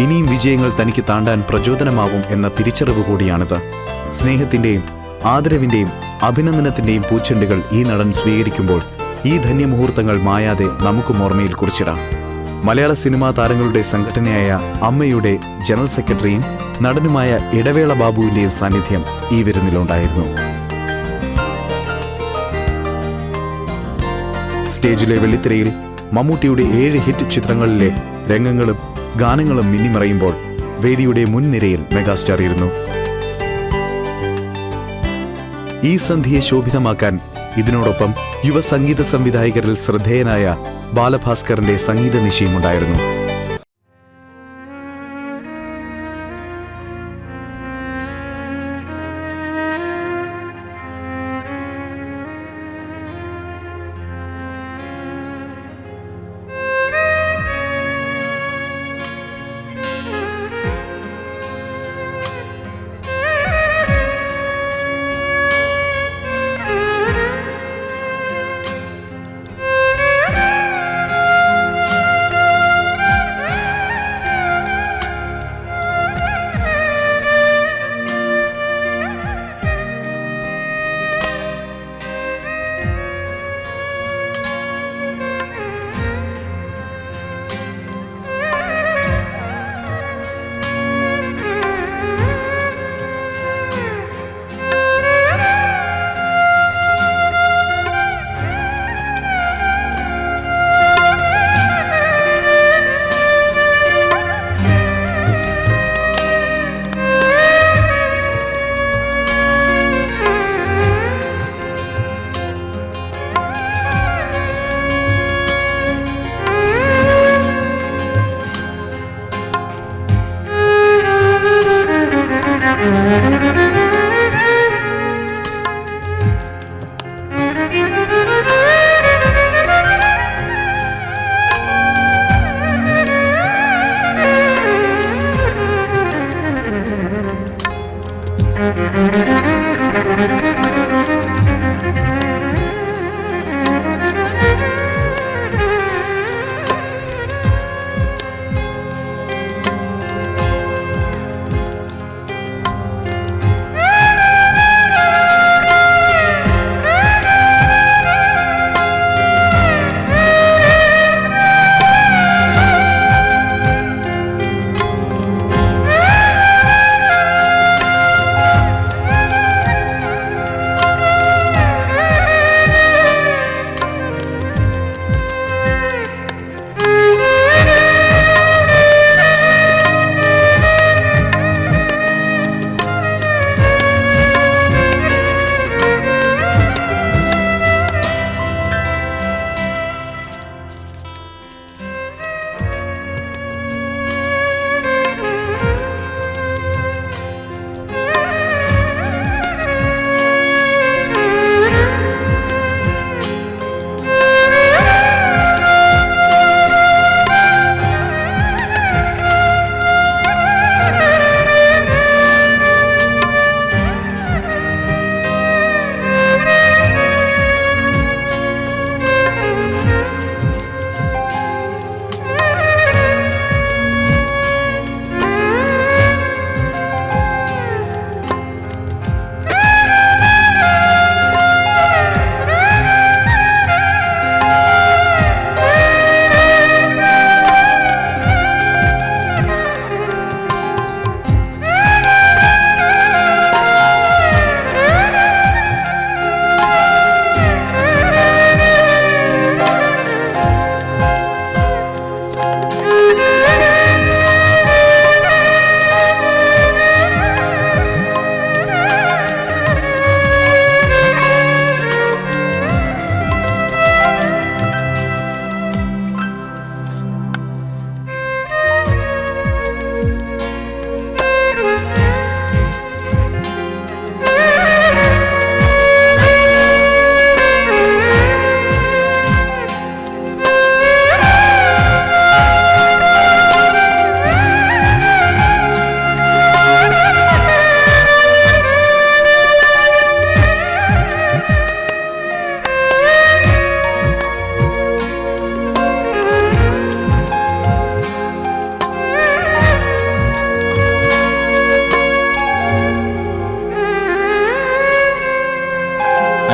ഇനിയും വിജയങ്ങൾ തനിക്ക് താണ്ടാൻ പ്രചോദനമാവും എന്ന തിരിച്ചറിവ് കൂടിയാണിത്. സ്നേഹത്തിന്റെയും ആദരവിന്റെയും അഭിനന്ദനത്തിന്റെയും പൂച്ചെണ്ടുകൾ ഈ നടൻ സ്വീകരിക്കുമ്പോൾ ഈ ധന്യമുഹൂർത്തങ്ങൾ മായാതെ നമുക്കും ഓർമ്മയിൽ കുറിച്ചിടാം. മലയാള സിനിമാ താരങ്ങളുടെ സംഘടനയായ അമ്മയുടെ ജനറൽ സെക്രട്ടറിയും നടനുമായ ഇടവേള ബാബുവിന്റെയും സാന്നിധ്യം ഈ വിരുന്നിലുണ്ടായിരുന്നു. സ്റ്റേജിലെ വെള്ളിത്തിരയിൽ മമ്മൂട്ടിയുടെ 7 ഹിറ്റ് ചിത്രങ്ങളിലെ രംഗങ്ങളും ഗാനങ്ങളും മിന്നിമറയുമ്പോൾ വേദിയുടെ മുൻനിരയിൽ മെഗാസ്റ്റാർ ഇരുന്നു. ഈ സന്ധ്യയെ ശോഭിതമാക്കാൻ ഇതിനോടൊപ്പം യുവ സംഗീത സംവിധായകരിൽ ശ്രദ്ധേയനായ ബാലഭാസ്കറിന്റെ സംഗീത നിശയുമുണ്ടായിരുന്നു.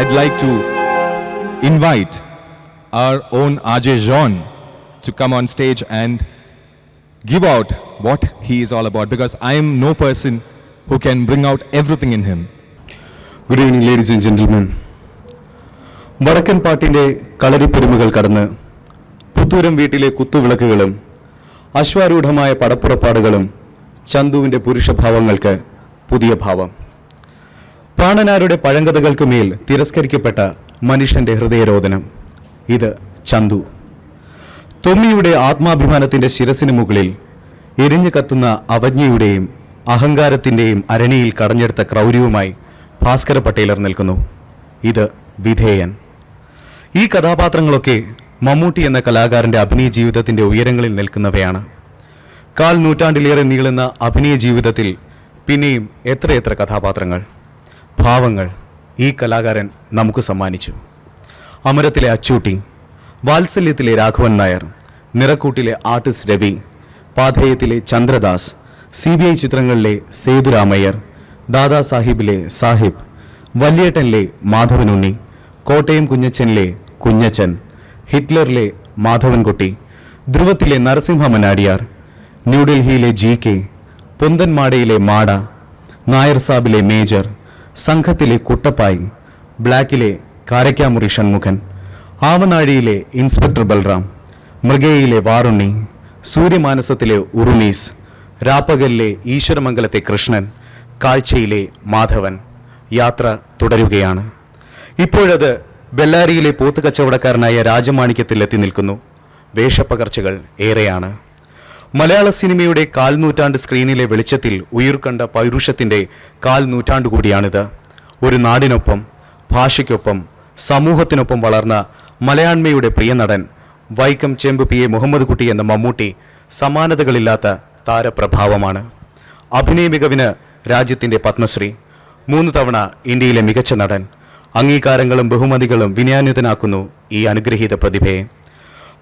I'd like to invite our own Ajay Jean to come on stage and give out what he is all about, because I am no person who can bring out everything in him. Good evening, ladies and gentlemen. വടക്കൻ പാട്ടിൻ്റെ കളരിപ്പെരുമകൾ കടന്ന് പുത്തൂരം വീട്ടിലെ കുത്തുവിളക്കുകളും അശ്വാരൂഢമായ പടപ്പുറപ്പാടുകളും ചന്തുവിൻ്റെ പുരുഷഭാവങ്ങൾക്ക് പുതിയ ഭാവം. പ്രാണനാരുടെ പഴങ്കഥകൾക്ക് മേൽ തിരസ്കരിക്കപ്പെട്ട മനുഷ്യന്റെ ഹൃദയരോദനം. ഇത് ചന്തു. തൊമ്മിയുടെ ആത്മാഭിമാനത്തിന്റെ ശിരസിന് മുകളിൽ എരിഞ്ഞു കത്തുന്ന അവജ്ഞയുടെയും അഹങ്കാരത്തിൻ്റെയും അരണിയിൽ കടഞ്ഞെടുത്ത ക്രൗര്യവുമായി ഭാസ്കര പട്ടേലർ നിൽക്കുന്നു. ഇത് വിധേയൻ. ഈ കഥാപാത്രങ്ങളൊക്കെ മമ്മൂട്ടി എന്ന കലാകാരന്റെ അഭിനയ ജീവിതത്തിന്റെ ഉയരങ്ങളിൽ നിൽക്കുന്നവയാണ്. 1/4 നൂറ്റാണ്ടിലേറെ നീളുന്ന അഭിനയ ജീവിതത്തിൽ പിന്നെയും എത്രയെത്ര കഥാപാത്രങ്ങൾ, ഭാവങ്ങൾ ഈ കലാകാരൻ നമുക്ക് സമ്മാനിച്ചു. അമരത്തിലെ അച്ചൂട്ടി, വാത്സല്യത്തിലെ രാഘവൻ നായർ, നിറക്കൂട്ടിലെ ആർട്ടിസ്റ്റ് രവി, പാഥേയത്തിലെ ചന്ദ്രദാസ്, CBI ചിത്രങ്ങളിലെ സേതുരാമയ്യർ, ദാദാ സാഹിബിലെ സാഹിബ്, വല്യേട്ടനിലെ മാധവനുണ്ണി, കോട്ടയം കുഞ്ഞച്ചനിലെ കുഞ്ഞച്ചൻ, ഹിറ്റ്ലറിലെ മാധവൻകുട്ടി, ധ്രുവത്തിലെ നരസിംഹ മനാടിയാർ, ന്യൂഡൽഹിയിലെ GK, പൊന്തൻമാടയിലെ മാട, നായർ സാബിലെ മേജർ, സംഘത്തിലെ കുട്ടപ്പായി, ബ്ലാക്കിലെ കാരക്കാമുറി ഷൺമുഖൻ, ആവനാഴിയിലെ ഇൻസ്പെക്ടർ ബൽറാം, മൃഗയിലെ വാറുണ്ണി, സൂര്യമാനസത്തിലെ ഉറുമീസ്, രാപ്പകലിലെ ഈശ്വരമംഗലത്തെ കൃഷ്ണൻ, കാഴ്ചയിലെ മാധവൻ. യാത്ര തുടരുകയാണ്. ഇപ്പോഴത് ബെല്ലാരിയിലെ പോത്ത് കച്ചവടക്കാരനായ രാജമാണിക്യത്തിൽ എത്തി നിൽക്കുന്നു. വേഷപ്പകർച്ചകൾ ഏറെയാണ്. മലയാള സിനിമയുടെ 1/4 നൂറ്റാണ്ട് സ്ക്രീനിലെ വെളിച്ചത്തിൽ ഉയിർക്കണ്ട പൗരുഷത്തിന്റെ 1/4 നൂറ്റാണ്ട് കൂടിയാണിത്. ഒരു നാടിനൊപ്പം, ഭാഷയ്ക്കൊപ്പം, സമൂഹത്തിനൊപ്പം വളർന്ന മലയാണ്മയുടെ പ്രിയ നടൻ വൈക്കം ചെമ്പ് PA മുഹമ്മദ് കുട്ടി എന്ന മമ്മൂട്ടി സമാനതകളില്ലാത്ത താരപ്രഭാവമാണ്. അഭിനയ മികവിന് രാജ്യത്തിന്റെ പത്മശ്രീ, 3 തവണ ഇന്ത്യയിലെ മികച്ച നടൻ, അംഗീകാരങ്ങളും ബഹുമതികളും വിനയാന്വിതനാക്കുന്നു ഈ അനുഗ്രഹീത പ്രതിഭയെ.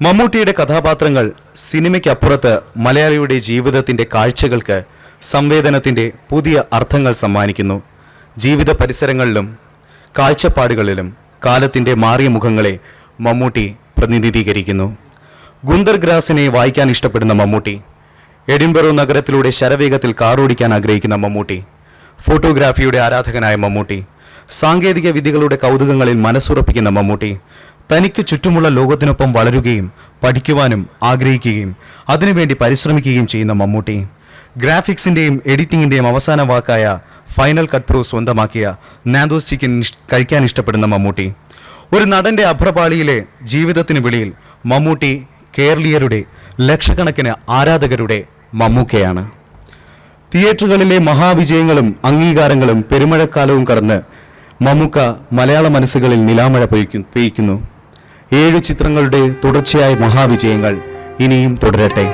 മമ്മൂട്ടിയുടെ കഥാപാത്രങ്ങൾ സിനിമയ്ക്കപ്പുറത്ത് മലയാളിയുടെ ജീവിതത്തിന്റെ കാഴ്ചകൾക്ക് സംവേദനത്തിന്റെ പുതിയ അർത്ഥങ്ങൾ സമ്മാനിക്കുന്നു. ജീവിത പരിസരങ്ങളിലും കാഴ്ചപ്പാടുകളിലും കാലത്തിന്റെ മാറിയ മുഖങ്ങളെ മമ്മൂട്ടി പ്രതിനിധീകരിക്കുന്നു. ഗുന്തർ ഗ്രാസിനെ വായിക്കാൻ ഇഷ്ടപ്പെടുന്ന മമ്മൂട്ടി, എഡിൻബറോ നഗരത്തിലൂടെ ശരവേഗത്തിൽ കാറോടിക്കാൻ ആഗ്രഹിക്കുന്ന മമ്മൂട്ടി, ഫോട്ടോഗ്രാഫിയുടെ ആരാധകനായ മമ്മൂട്ടി, സാങ്കേതിക വിദ്യകളുടെ കൗതുകങ്ങളിൽ മനസ്സുറപ്പിക്കുന്ന മമ്മൂട്ടി, തനിക്ക് ചുറ്റുമുള്ള ലോകത്തിനൊപ്പം വളരുകയും പഠിക്കുവാനും ആഗ്രഹിക്കുകയും അതിനുവേണ്ടി പരിശ്രമിക്കുകയും ചെയ്യുന്ന മമ്മൂട്ടി, ഗ്രാഫിക്സിന്റെയും എഡിറ്റിംഗിന്റെയും അവസാന വാക്കായ ഫൈനൽ കട്ട് പ്രോ സ്വന്തമാക്കിയ നാന്തോസ് ചിക്കൻ കഴിക്കാൻ ഇഷ്ടപ്പെടുന്ന മമ്മൂട്ടി. ഒരു നടന്റെ അഭ്രപാളിയിലെ ജീവിതത്തിന് വെളിയിൽ മമ്മൂട്ടി കേരളീയരുടെ ലക്ഷക്കണക്കിന് ആരാധകരുടെ മമ്മൂക്കയാണ്. തിയേറ്ററുകളിലെ മഹാവിജയങ്ങളും അംഗീകാരങ്ങളും പെരുമഴക്കാലവും കടന്ന് മമ്മൂക്ക മലയാള മനസ്സുകളിൽ നിലാമഴ പെയ്യ്ക്കുന്നു. 7 ചിത്രങ്ങളുടെ തുടർച്ചയായ മഹാവിജയങ്ങൾ ഇനിയും തുടരട്ടെ.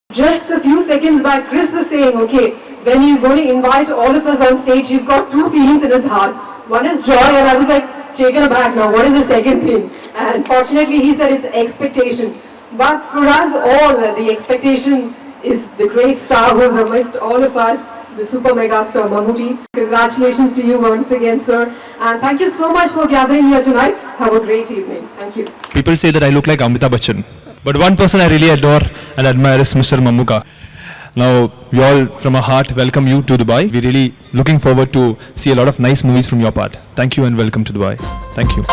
Just a few seconds back, Chris was saying, okay, when he's going to invite all of us on stage, he's got 2 feelings in his heart. One is joy, and I was like, taken aback now, what is the second thing? And fortunately, he said it's expectation. But for us all, the expectation is the great star who's amidst all of us, the super mega star Mammootty. Congratulations to you once again, sir. And thank you so much for gathering here tonight. Have a great evening. Thank you. People say that I look like Amitabh Bachchan. But one person I really adore and admire is Mr. Mammuka. Now, we all from our heart welcome you to Dubai. We're really looking forward to see a lot of nice movies from your part. Thank you and welcome to Dubai. Thank you.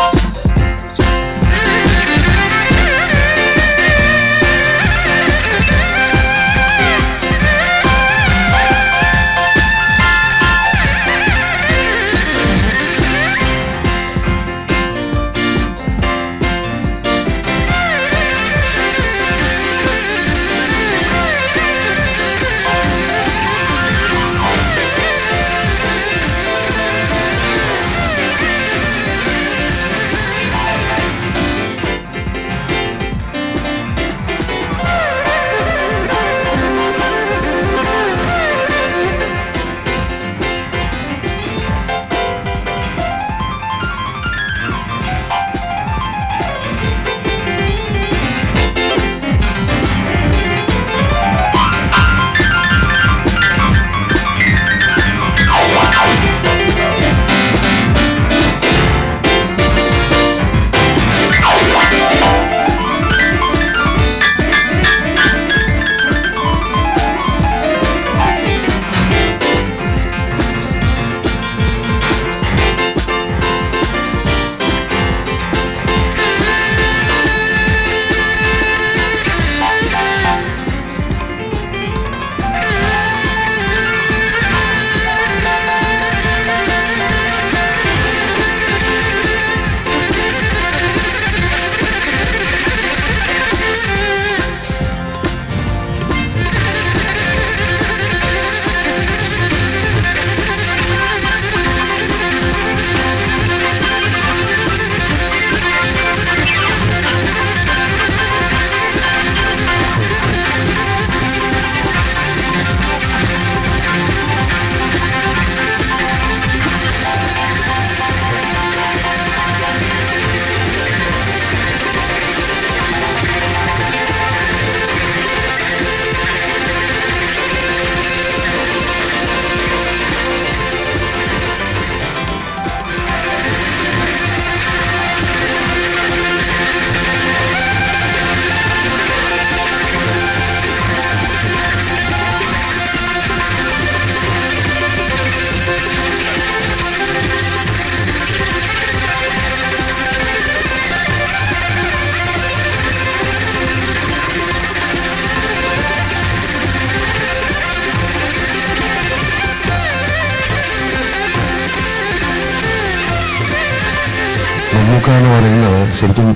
Mammukka എന്ന് പറയുന്നത് ശരിക്കും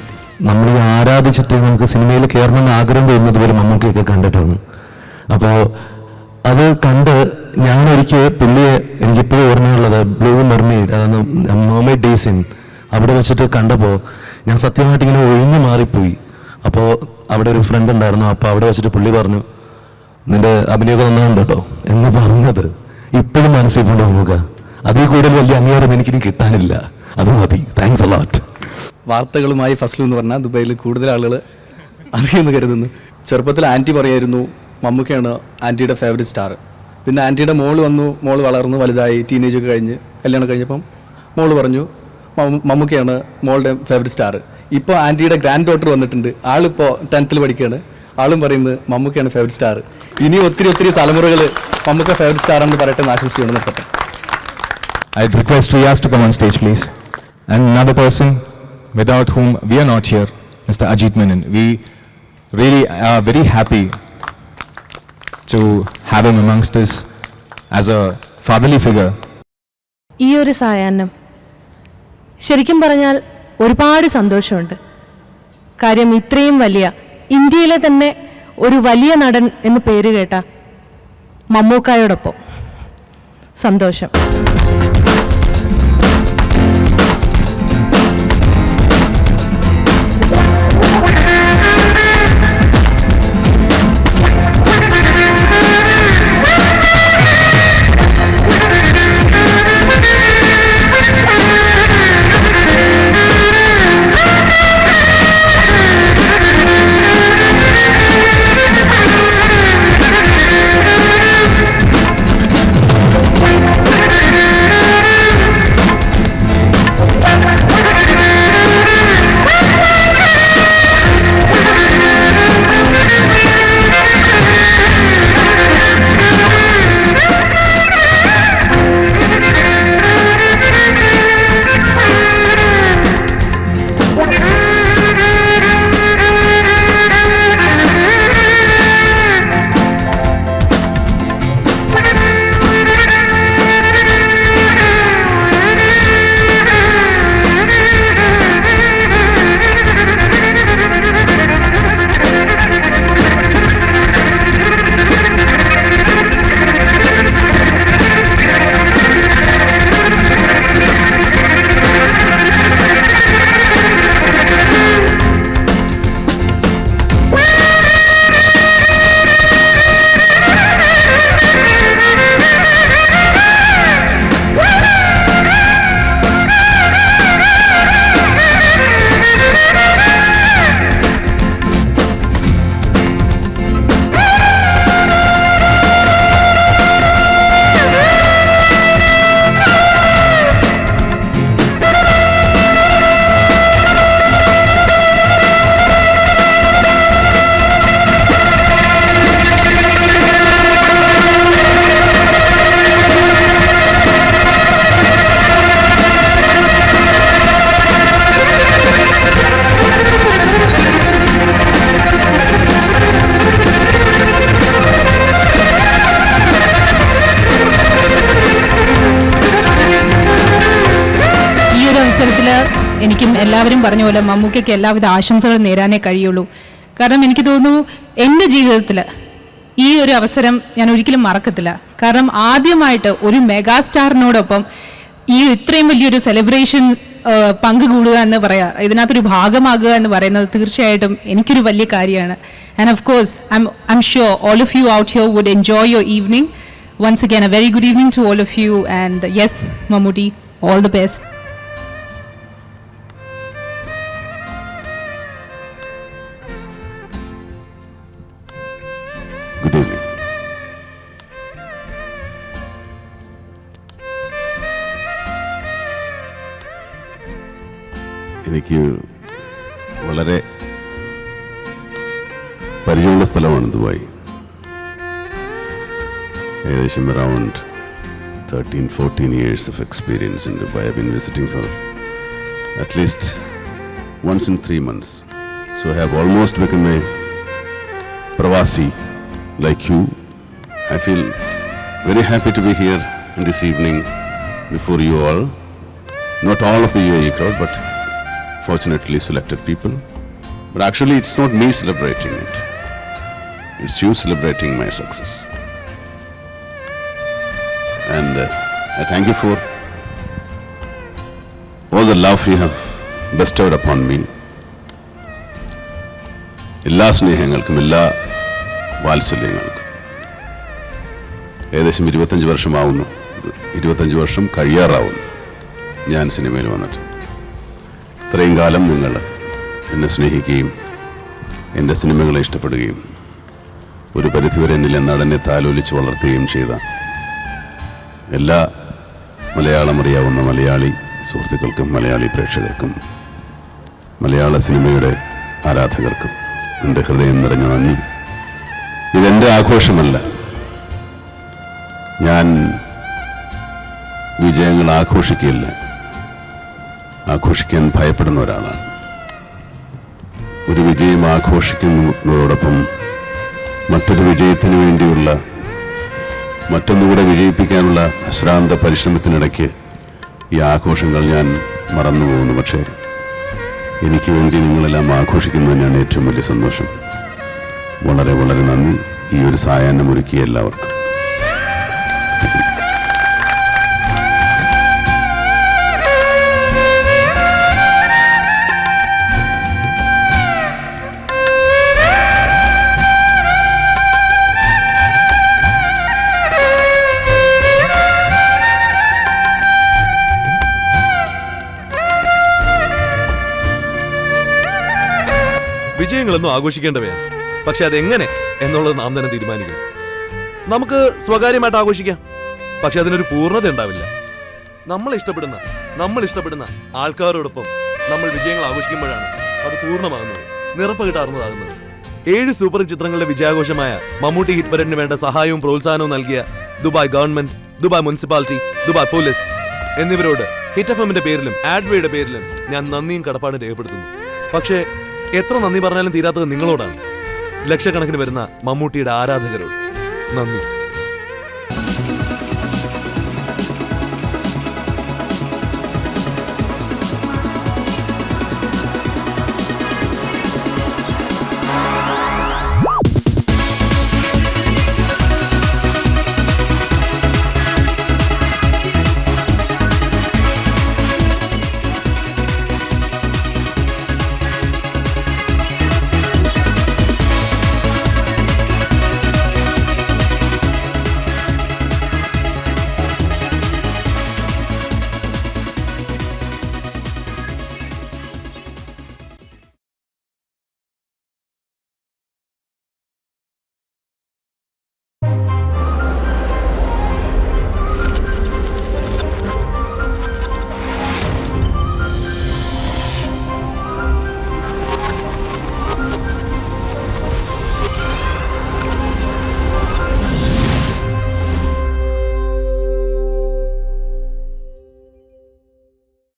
നമ്മൾ ഈ ആരാധിച്ചിട്ട് നമുക്ക് സിനിമയിൽ കയറണമെന്ന് ആഗ്രഹം തോന്നുന്നത് പോലെ മമ്മൂക്കയൊക്കെ കണ്ടിട്ടാണ്. അപ്പോൾ അത് കണ്ട് ഞാനൊരിക്കൽ പുള്ളിയെ എനിക്കിപ്പോഴും ഓർമ്മയുള്ളത് ബ്ലൂ മെർമെയ്ഡ്, അതാണ് മെർമെയ്ഡ് ഡേയ്സ് അവിടെ വെച്ചിട്ട് കണ്ടപ്പോൾ ഞാൻ സത്യമായിട്ട് ഇങ്ങനെ ഒഴിഞ്ഞു മാറിപ്പോയി. അപ്പോൾ അവിടെ ഒരു ഫ്രണ്ട് ഉണ്ടായിരുന്നു. അപ്പോൾ അവിടെ വെച്ചിട്ട് പുള്ളി പറഞ്ഞു, നിന്റെ അഭിനയമൊക്കെ നന്നാവുണ്ട് കേട്ടോ എന്ന് പറഞ്ഞത് ഇപ്പോഴും മനസ്സിൽ കൊണ്ട് നോക്കുക. അതിൽ കൂടുതൽ വലിയ അംഗീകാരം എനിക്കിനി കിട്ടാനില്ല. അത് മതി. Thanks a lot. വാർത്തകളുമായി ഫസ്ലു എന്ന് പറഞ്ഞാൽ ദുബായിൽ കൂടുതൽ ആളുകൾ അറിയുമെന്ന് കരുതുന്നു. ചെറുപ്പത്തിൽ ആൻറ്റി പറയായിരുന്നു മമ്മൂക്കയാണ് ആൻറ്റിയുടെ ഫേവറേറ്റ് സ്റ്റാർ. പിന്നെ ആൻറ്റിയുടെ മോള് വന്നു, മോള് വളർന്നു വലുതായി ടീനേജൊക്കെ കഴിഞ്ഞ് കല്യാണം കഴിഞ്ഞപ്പം മോള് പറഞ്ഞു മമ്മൂക്കയാണ് മോളുടെ ഫേവറേറ്റ് സ്റ്റാർ. ഇപ്പോൾ ആൻറ്റിയുടെ ഗ്രാൻഡ് ഡോട്ടർ വന്നിട്ടുണ്ട്, ആളിപ്പോൾ 10th പഠിക്കുകയാണ്. ആളും പറയുന്നത് മമ്മൂക്കയാണ് ഫേവറേറ്റ് സ്റ്റാർ. ഇനി ഒത്തിരി തലമുറകൾ മമ്മൂക്ക ഫേവറേറ്റ് സ്റ്റാർ ആണെന്ന് പറയട്ടെ എന്ന് ആശംസിച്ചുകൊണ്ട് നിർത്തട്ടെ. I'd request Riyaz to come on stage, please. And another person without whom we are not here, Mr. Ajit Menon. We really are very happy to have him amongst us as a fatherly figure. ഈ ഒരു സായാഹ്നം ശരിക്കും പറഞ്ഞാൽ ഒരുപാട് സന്തോഷമുണ്ട്. കാര്യം ഇത്രയും വലിയ ഇന്ത്യയിലെ തന്നെ ഒരു വലിയ നടൻ എന്ന് പേര് കേട്ട മമ്മൂക്കായോടൊപ്പം സന്തോഷം. എനിക്കും എല്ലാവരും പറഞ്ഞ പോലെ മമ്മൂക്കയ്ക്ക് എല്ലാവിധ ആശംസകളും നേരാനേ കഴിയുള്ളൂ. കാരണം എനിക്ക് തോന്നുന്നു എൻ്റെ ജീവിതത്തിൽ ഈ ഒരു അവസരം ഞാൻ ഒരിക്കലും മറക്കത്തില്ല. കാരണം ആദ്യമായിട്ട് ഒരു മെഗാസ്റ്റാറിനോടൊപ്പം ഈ ഇത്രയും വലിയൊരു സെലിബ്രേഷൻ പങ്കുകൂടുക എന്ന് പറയാം, ഇതിനകത്തൊരു ഭാഗമാകുക എന്ന് പറയുന്നത് തീർച്ചയായിട്ടും എനിക്കൊരു വലിയ കാര്യമാണ്. And of course I'm sure all of you out here would enjoy your evening. Once again, a very good evening to all of you, and yes, Mammootty, all the best. Good evening. എനിക്ക് വളരെ പരിചയമുള്ള സ്ഥലമാണ് Dubai. ഏകദേശം around 13-14 years of experience in Dubai. I've been visiting for at least once in 3 months. So I have almost become a Pravasi like you. I feel very happy to be here in this evening before you all. Not all of the UAE crowd, but fortunately selected people. But actually, it's not me celebrating it. It's you celebrating my success. And I thank you for all the love you have bestowed upon me. എല്ലാ സ്നേഹങ്ങൾക്കും എല്ലാ വാത്സല്യങ്ങൾക്കും. ഏകദേശം 25 വർഷമാവുന്നു, 25 വർഷം കഴിയാറാവുന്നു ഞാൻ സിനിമയിൽ വന്നിട്ട്. ഇത്രയും കാലം നിങ്ങൾ എന്നെ സ്നേഹിക്കുകയും എൻ്റെ സിനിമകളെ ഇഷ്ടപ്പെടുകയും ഒരു പരിധിവരെ എന്നിലെ നടനെ താലോലിച്ച് വളർത്തുകയും ചെയ്ത എല്ലാ മലയാളം അറിയാവുന്ന മലയാളി സുഹൃത്തുക്കൾക്കും മലയാളി പ്രേക്ഷകർക്കും മലയാള സിനിമയുടെ ആരാധകർക്കും എൻ്റെ ഹൃദയം നിറഞ്ഞ നന്ദി. ഇതെൻ്റെ ആഘോഷമല്ല. ഞാൻ വിജയങ്ങൾ ആഘോഷിക്കുകയില്ല, ആഘോഷിക്കാൻ ഭയപ്പെടുന്ന ഒരാളാണ്. ഒരു വിജയം ആഘോഷിക്കുന്നതോടൊപ്പം മറ്റൊരു വിജയത്തിന് വേണ്ടിയുള്ള മറ്റൊന്നുകൂടെ വിജയിപ്പിക്കാനുള്ള അശ്രാന്ത പരിശ്രമത്തിനിടയ്ക്ക് ഈ ആഘോഷങ്ങൾ ഞാൻ മറന്നു പോകുന്നു. പക്ഷേ എനിക്ക് വേണ്ടി നിങ്ങളെല്ലാം ആഘോഷിക്കുന്നതിനാണ് ഏറ്റവും വലിയ സന്തോഷം. വളരെ വളരെ നന്ദി ഈ ഒരു സായാഹ്നം ഒരുക്കിയ എല്ലാവർക്കും. വിജയങ്ങളൊന്നും ആഘോഷിക്കേണ്ടവയാണ്, പക്ഷെ അതെങ്ങനെ എന്നുള്ളത് നാം തന്നെ തീരുമാനിക്കണം. നമുക്ക് സ്വകാര്യമായിട്ട് ആഘോഷിക്കാം, പക്ഷെ അതിനൊരു പൂർണ്ണത ഉണ്ടാവില്ല. നമ്മൾ ഇഷ്ടപ്പെടുന്ന ആൾക്കാരോടൊപ്പം നമ്മൾ വിജയങ്ങൾ ആഘോഷിക്കുമ്പോഴാണ് അത് പൂർണ്ണമാകുന്നത്, നിറപ്പകിട്ടാറുന്നതാകുന്നത്. 7 സൂപ്പർ ചിത്രങ്ങളുടെ വിജയാഘോഷമായ മമ്മൂട്ടി ഹിറ്റ് പരേഡിന് വേണ്ട സഹായവും പ്രോത്സാഹനവും നൽകിയ Dubai government, Dubai municipality, Dubai police എന്നിവരോട് ഹിറ്റ് എഫ്എമ്മിന്റെ പേരിലും ആഡ്വേയുടെ പേരിലും ഞാൻ നന്ദിയും കടപ്പാടും രേഖപ്പെടുത്തുന്നു. പക്ഷേ എത്ര നന്ദി പറഞ്ഞാലും തീരാത്തത് നിങ്ങളോടാണ്, ലക്ഷക്കണക്കിന് വരുന്ന മമ്മൂട്ടിയുടെ ആരാധകരോട്. നന്ദി.